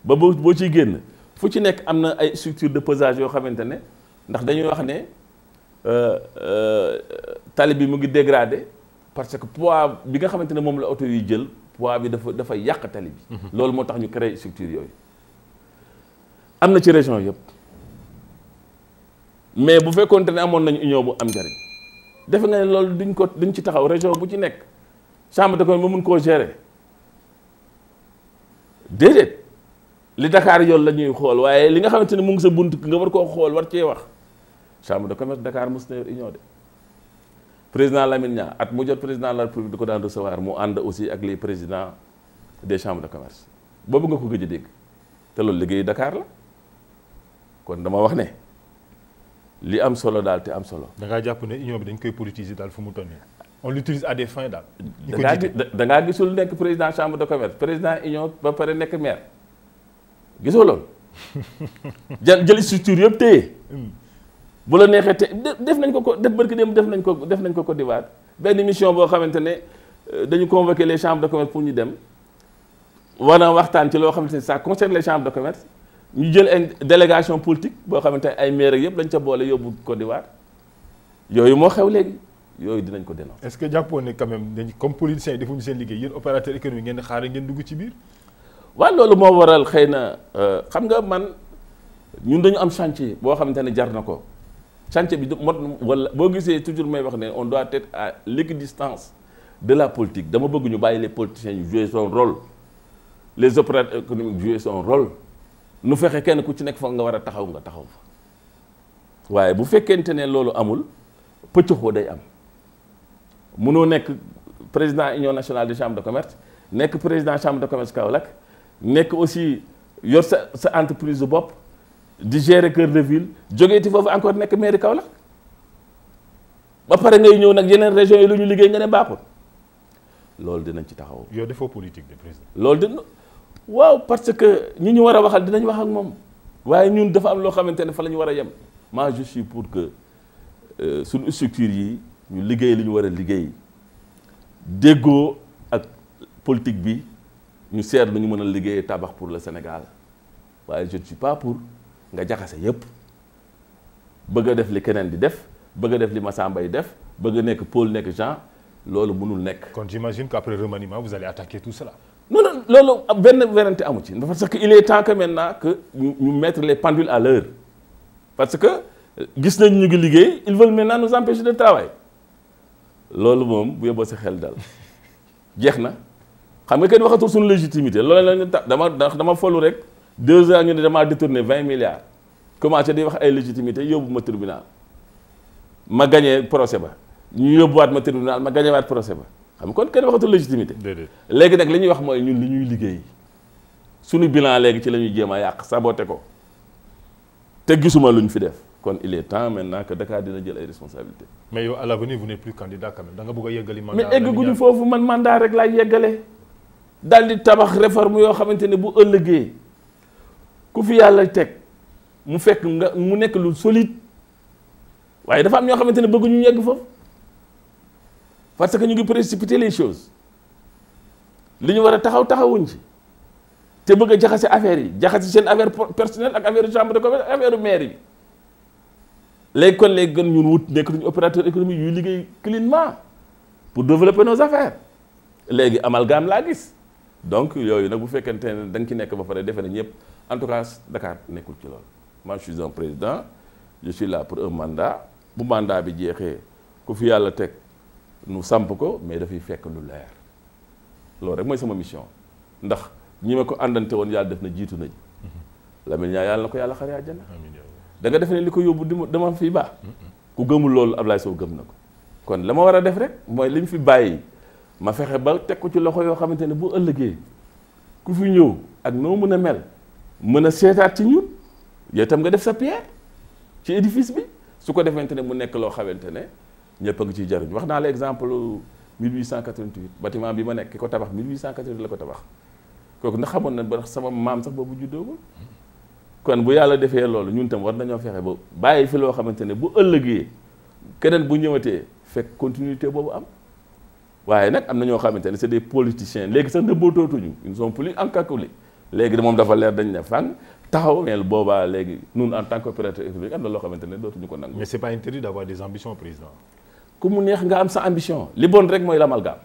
ba boo ciy génn fu ci nekk am na ay structure de pesage yoo xamante ne ndax dañuy wax ne tali bi mu ngi dégradé parce que poids bi nga xamante ne moom la oto yi jël poids bi dafa yàq tali bi. loolu moo tax ñu créé structure yooyu am na ci région yëpp mais bu fekkoonte ne amoon nañu union bu am njariñ defe nga ne loolu duñ ci taxaw région bu ci nekk chambre de commerce ba mun koo gérer déedéet li Dakar yoon la ñuy xool waaye li nga xamante ne mu ngi sa bunt nga war koo xool war cee wax chambre de commerce Dakar mos na yor union de président Lamine Niang at mu jot président de la République di ko daan recevoir mu ànd aussi ak les présidents des chambres de commerce boobu nga ko gëj a dégg te loolu liggéeyu Dakar la kon dama wax ne li am solo daal te am solo. da ngaa jàpp ne union bi dañ koy politiser daal fu mu toll nii on l'utilise à des fins daal. da ngaa gisul nekk président chambre de commerce président union ba pare nekk maire gisoo loolu jël structure yëpp téye. bu la neexee te def nañ ko def barki dem def nañ ko Côte d'Ivoire benn mission boo xamante ne dañu convoquer les chambres de commerce pour ñu dem war a waxtaan ci loo xamante ne ça concerne les chambres de commerce ñu jël une délégation politique boo xamante ne ay maire yëpp lañ ca boole yóbbu Côte d'Ivoire yooyu moo xew léegi yooyu dinañ ko dénoncer. est-ce que jàppoon ne quand même dañ comme politiciens yi defuñu seen liggéey yéen opérateur économique ngeen di xaar ngeen dugg ci biir. waaw loolu moo waral xëy na xam nga man ñun dañu am chantier boo xamante ne jar na ko chantier bi mot wala boo gisee toujours may wax ne on doit être à l'équidistance de la politique dama bëgg ñu bàyyi les politiciens yu jouer son rôle les opérateurs économiques jouer son rôle nu fexe kenn ku ci nekk fa nga war a taxaw nga taxaw fa waaye bu fekkente ne loolu amul pëccëxoo day am mënoo nekk président union nationale des chambres de commerce nekk président chambre de commerce Kaolack nekk aussi yor sa entreprise bopp di gérer cœur de ville jógeeti foofu encore nekk mairie Kaolack ba pare ngay ñëw nag yeneen régions yi lu ñu liggéey nga ne baaxul loolu dinañ ci taxaw. yow defoo politique de président. loolu dina waaw parce que ñi ñu war a waxal dinañ wax ak moom waaye ñun dafa am loo xamante ne fa la ñu war a yem. moi je suis pour que suñu structure yi ñu liggéey li ñu war a liggéey déggoo ak politique bi ñu seet lu ñu mën a liggéey tabax pour le Sénégal waaye je ne suis pas pour nga jaxase yépp bëgg a def li keneen di def bëgg a def li Massamba yi def bëgg a nekk Paul nekk Jean loolu mënul nekk. kon j'imagine qu'après remaniement vous allez attaquer tout cela. non non loolu benn werante amu ci parce que il est temps que maintenant que ñu mettre les pendules à l'heure parce que gis nañ ñu ngi liggéey ils veulent maintenant nous empêcher de travailler loolu moom bu yóbboo sa xel dal jeex na xam nga kenn waxatul suñu légitimité loolu la ñu tax dama folu rek 2 ans ñu ne damaa détourné 20 milliards commencé di wax ay légitimité yóbbu ma tribunal ma gagné procès ba ñu yóbbuwaat ma tribunal ma gagné waat procès ba xam nga kon kenn waxatul légitimité. léegi nag li ñuy wax mooy ñun li ñuy liggéey suñu bilan léegi ci la ñuy jéem a yàq saboté ko te gisuma lu ñu fi def kon il est temps maintenant que Dakar dina jël ay responsabilités. mais yow à l'avenir vous n'êtes plus candidat quand même da nga bëgg a yeggali mandat. mais eggaguñu foofu man mandat rek laay yeggale daal di tabax réforme yoo xamante ne bu ëllëgee ku fi yàlla teg mu fekk nga mu nekk lu solide waaye dafa am ñoo xamante ne bëgguñu yegg foofu parce que ñu ngi précipiter les choses li ñu war a taxawuñ ci te bëgg a jaxase affaire yi jaxase seen affaire personnelle ak affaire chambre de commerce ak affaire maire bi léegi kon léegi gën ñun wut nekk duñu opérateur économique yuy liggéey cleinement pour développer nos affaires léegi amalgame laa gis donc yooyu nag bu fekkente ne da nga ci nekk ba pare defe na ñëpp en tout cas Dakar nekkul ci loolu. moi je suis un président je suis là pour un mandat bu mandat bi jeexee ku fi yàlla teg nu samp ko mais dafay fekk lu leer loolu rek mooy sama mission ndax ñi ma ko àndante woon yàlla def na jiitu nañ Lamine ñaa yàlla na ko yàlla xare àjjana da nga def ne li ko yóbbu dama fii baax ku gëmul loolu Ablaye Sow gëm na ko kon la ma war a def rek mooy li ñu fi bàyyi ma fexe ba teg ko ci loxo yoo xamante ne bu ëllëgee ku fi ñëw ak noo mën a mel mën a seetaat ci ñun yow itam nga def sa pierre ci édifice bi su ko defante ne mu nekk loo xamante ne ñëpp a ngi ciy jariñ wax naa la exemple 1888 bâtiment bi ma nekk ki ko tabax 1888 la ko tabax kooku ndax xamoon na ba sama maam sax boobu juddoogul kon bu yàlla defee loolu ñun tam war nañoo fexe ba bàyyi fi loo xamante ne bu ëllëgee keneen bu ñëwatee fekk continuité boobu am waaye nag am na ñoo xamante ne c'est des politiciens léegi sax nëbbootootuñu ils sont plus encagoulés léegi moom dafa leer dañ ne fan taxaw mais boobaa léegi ñun en tant qu'opérateur économique am na loo xamante ne dootuñu ko nangu. mais c'est pas interdit d'avoir des ambitions président. ku mu neex nga am sa ambition li bon rek mooy l'amalgame.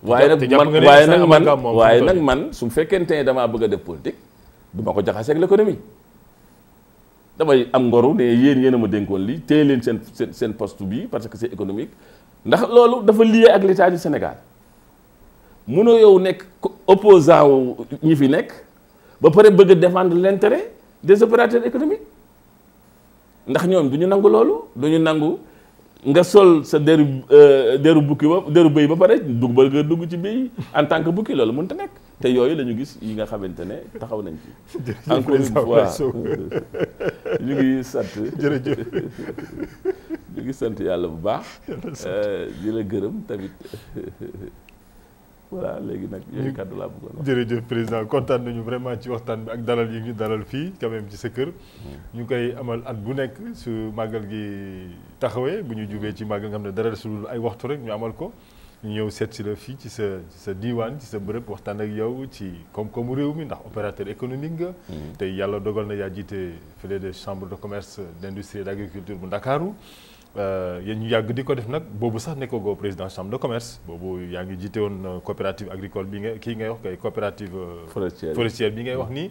waaye nag man su fekkente ne damaa bëgg a def politique du ma ko jaxase ak l'économie damay am ngoru ne yéen a ma dénkoon lii téye leen seen poste bi parce que c'est économique ndax loolu dafa lié ak l'État du Sénégal mënoo yow nekk opposant wu ñi fi nekk ba pare bëgg a défendre l'intérêt des opérateurs économiques ndax ñoom du ñu nangu loolu du ñu nangu nga sol sa deru bukki ba deru bëy ba pare dugg ci bëy en tant que bukki loolu mënut a nekk te yooyu la ñu gis yi nga xamante ne taxaw nañ ci. encore une fois ñu ngi sant. jërëjëf ñu ngi sant yàlla bu baax. di la gërëm tamit voilà léegi nag yooyu kàddu laa bëggoon. jërëjëf président kontaan nañu vraiment ci waxtaan bi ak dalal yi ñu dalal fii quand même ci sa kër. ñu koy amal at bu nekk su màggal gi taxawee bu ñu jubee ci màggal nga xam ne dara desul ay waxtu rek ñu amal ko ñu ñëw seet si la fii ci sa diiwaan ci sa bërëb waxtaan ak yow ci koom-koomu réew mi ndax opérateur économique nga. tey yàlla dogal na yaa jiite fële de chambre de commerce d'industrie et d'agriculture bu Ndakaaru. yéen ñu yàgg di ko def nag boobu sax nekkagoo président chambre de commerce boobu yaa ngi jiite woon coopérative agricole bi nga kii ngay wax kay coopérative forestière bi ngay wax nii.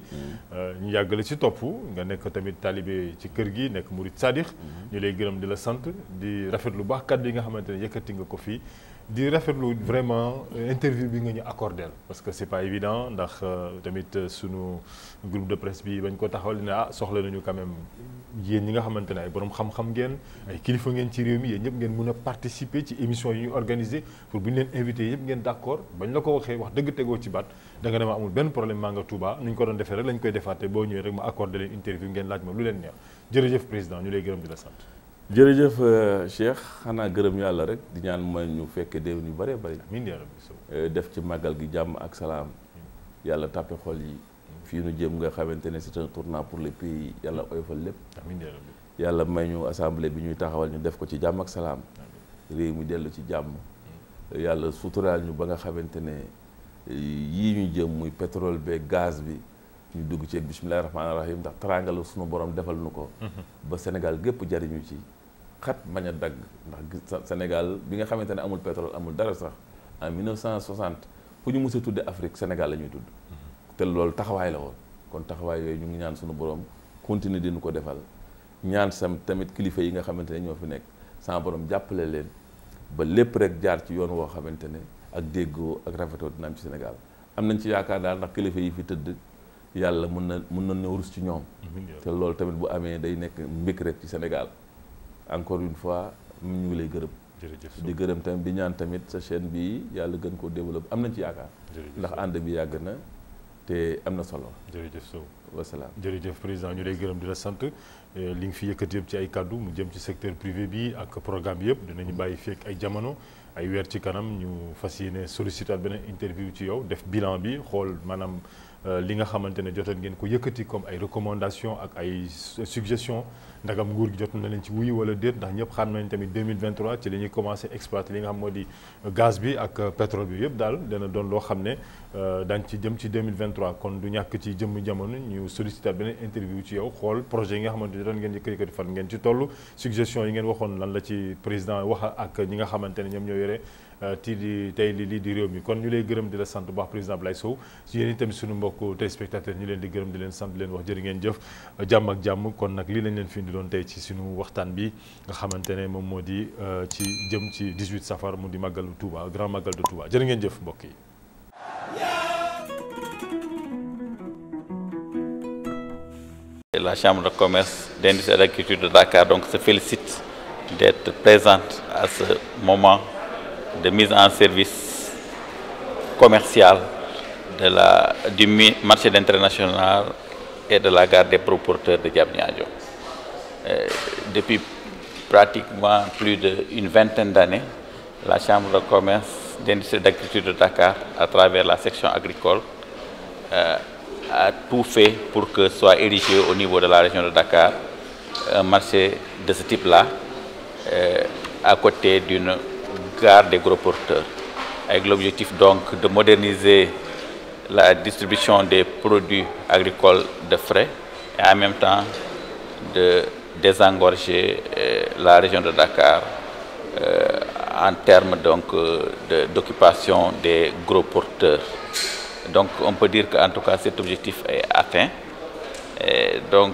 ñu yàgg la ci topp nga nekk tamit talibé ci kër gi nekk murid sadix ñu lay gërëm di la sant di rafetlu baax kàddu yi nga xamante ne yëkkati nga ko fii di rafetlu vraiment interview bi nga ñu accordeel parce que c'est pas évident ndax tamit sunu groupe de presse bi bañ ko taxawal ne soxla nañu quand même yéen ñi nga xamante ne ay borom xam-xam ngeen ay kilifa ngeen ci réew mi yéen ñëpp ngeen mën a participer ci émission yi ñu organisé pour bu ñu leen invité yëpp ngeen d'accord bañ la ko waxee wax dëgg tegoo ci baat da nga ne ma amul benn problème maa nga Touba nu ñu ko doon defee rek lañ koy defaatee boo ñëwee rek ma accordé leen interview ngeen laaj ma lu leen neex jërëjëf président ñu lay gërëm di la sant. jërëjëf Cheikh xanaa gërëm yàlla rek di ñaan ma ñu fekkee déwén yu bëree bëri. amiin yaa rabbi. def ci màggal gi jàmm ak salaam yàlla tàppe xol yi fii nu jëm nga xamante ne c'est un tournant pour le pays yàlla oyofal lépp. amiin yaa rabbi. yàlla may ñu assemblée bi ñuy taxawal ñu def ko ci jàmm ak salaam. réew mi dellu ci jàmm. yàlla suturaal ñu ba nga xamante ne yii ñu jëm muy pétrole beeg gaz bi ñu dugg ci bismillahi rahmaani rahim ndax teraanga sunu borom defal nu ko. ba Sénégal gépp jariñu ci. xat bañ a dagg ndax Sénégal bi nga xamante ne amul pétrole amul dara sax en 1960 fu ñu mës a tudde Afrique Sénégal la ñuy tudd te loolu taxawaay la woon kon taxawaay yooyu ñu ngi ñaan suñu borom continuer di nu ko defal ñaan sam tamit kilifa yi nga xamante ne ñoo fi nekk sama borom jàppale leen ba lépp rek jaar ci yoon woo xamante ne ak déggoo ak rafetoo dina am ci Sénégal am nañ ci yaakaar daal ndax kilifa yi fi tëdd yàlla mën na ñëw rus ci ñoom te loolu tamit bu amee day nekk mbég rek ci Sénégal encore une fois ñu ngi lay gërëm. jërëjëf di gërëm tamit di ñaan tamit sa chaîne bi yàlla gën koo développé am nañ ci yaakaar. ndax ànd bi yàgg na te am na solo. jërëjëf Sow wasalaam. jërëjëf président ñu lay gërëm di la sant li nga fi yëkkati yëpp ci ay kaddu mu jëm ci secteur privé bi ak programme yëpp dinañu bàyyi fekk ay jamono ay weer ci kanam ñu fas yéene solliciter beneen interview ci yow def bilan bi xool maanaam. li nga xamante ne jotoon ngeen ko yëkkati comme ay recommandations ak ay suggestions ndagam nguur gi jot na leen ci wuyu wala déet ndax ñëpp xam nañ tamit 2023 ci la ñuy commencé exploiter li nga xam moo di gaz bi ak pétrole bi yëpp daal dana doon loo xam ne daañ ci jëm ci 2023 kon du ñàkk ci jëmm jamono ñu solliciter beneen interview ci yow xool projet yi nga xamante ne jotoon ngeen yëkkati fan ngeen ci toll suggestions yi ngeen waxoon lan la ci président wax ak ñi nga xamante ne ñoom ñoo yore tey lii di réew mi kon ñu lay gërëm di la sant bu baax président Ablaye Sow si yéen itam suñu mbokk téléspectateurs ñu leen di gërëm di leen sant di leen wax jërë ngeen jëf jàmm ak jàmm kon nag lii lañ leen fi indi doon tey ci suñu waxtaan bi nga xamante ne moom moo di ci jëm ci 18 safar mu di màggalu Touba grand màggal de Touba jërë ngeen jëf mbokk yi. La Chambre de commerce, d'industrie et d'agriculture de Dakar donc se félicite d'être présente à ce moment de mise en service commercial du marché d'intérêt national et de la gare des proporteurs de Diamniadio. Depuis pratiquement plus d'une vingtaine d'années, la Chambre de commerce, d'industrie et d'agriculture de Dakar, à travers la section agricole, a tout fait pour que soit érigé au niveau de la région de Dakar un marché de ce type-là, à côté d'une gare des gros porteurs, avec l'objectif donc de moderniser la distribution des produits agricoles de frais et en même temps de désengorger la région de Dakar en termes donc d'occupation des gros porteurs. Donc on peut dire qu'en tout cas cet objectif est atteint. Et donc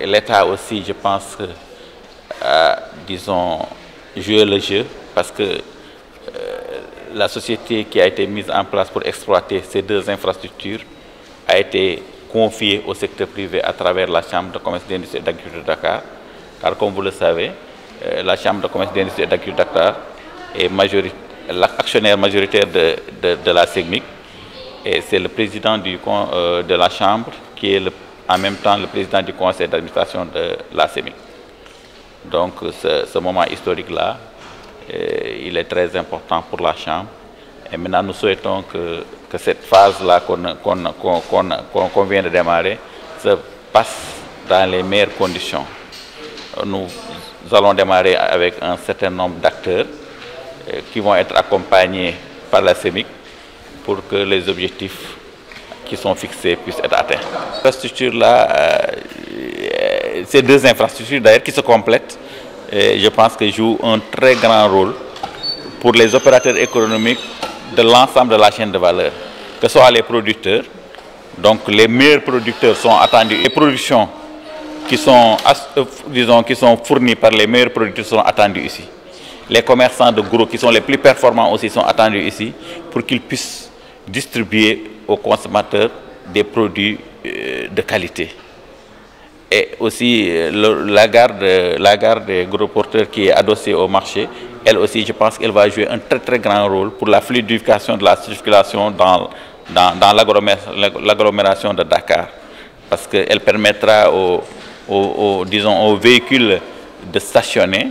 l'État aussi, je pense, a, disons, joué le jeu parce que la société qui a été mise en place pour exploiter ces deux infrastructures a été confiée au secteur privé à travers la Chambre de commerce, d'industrie et d'agriculture de Dakar. Car comme vous le savez, la Chambre de commerce, d'industrie et d'agriculture de Dakar est l'actionnaire majoritaire de la SECMIC. Et c'est le président de la Chambre qui est en même temps le président du conseil d'administration de la SEMIC. Donc ce moment historique-là, il est très important pour la Chambre. Et maintenant, nous souhaitons que cette phase-là qu'on vient de démarrer se passe dans les meilleures conditions. Nous allons démarrer avec un certain nombre d'acteurs qui vont être accompagnés par la CEMIC pour que les objectifs qui sont fixés puissent être atteints. Infrastructure-là, ces deux infrastructures d'ailleurs qui se complètent, je pense que jouent un très grand rôle pour les opérateurs économiques de l'ensemble de la chaîne de valeur, que ce soit les producteurs. Donc les meilleurs producteurs sont attendus. Les productions qui sont, disons, qui sont fournies par les meilleurs producteurs sont attendues ici. Les commerçants de gros qui sont les plus performants aussi sont attendus ici pour qu'ils puissent distribuer aux consommateurs des produits de qualité. Et aussi la gare des gros porteurs qui est adossée au marché, elle aussi je pense qu'elle va jouer un très grand rôle pour la fluidification de la circulation dans l'agglomération de Dakar. Parce qu'elle permettra aux véhicules de stationner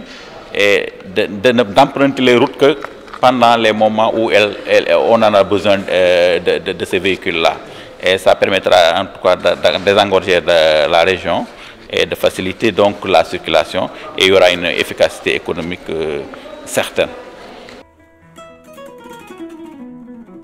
et d'emprunter les routes que pendant les moments où on en a besoin de ces véhicules-là. Et ça permettra en tout cas de désengorger la région et de faciliter donc la circulation, et il y aura une efficacité économique certaine.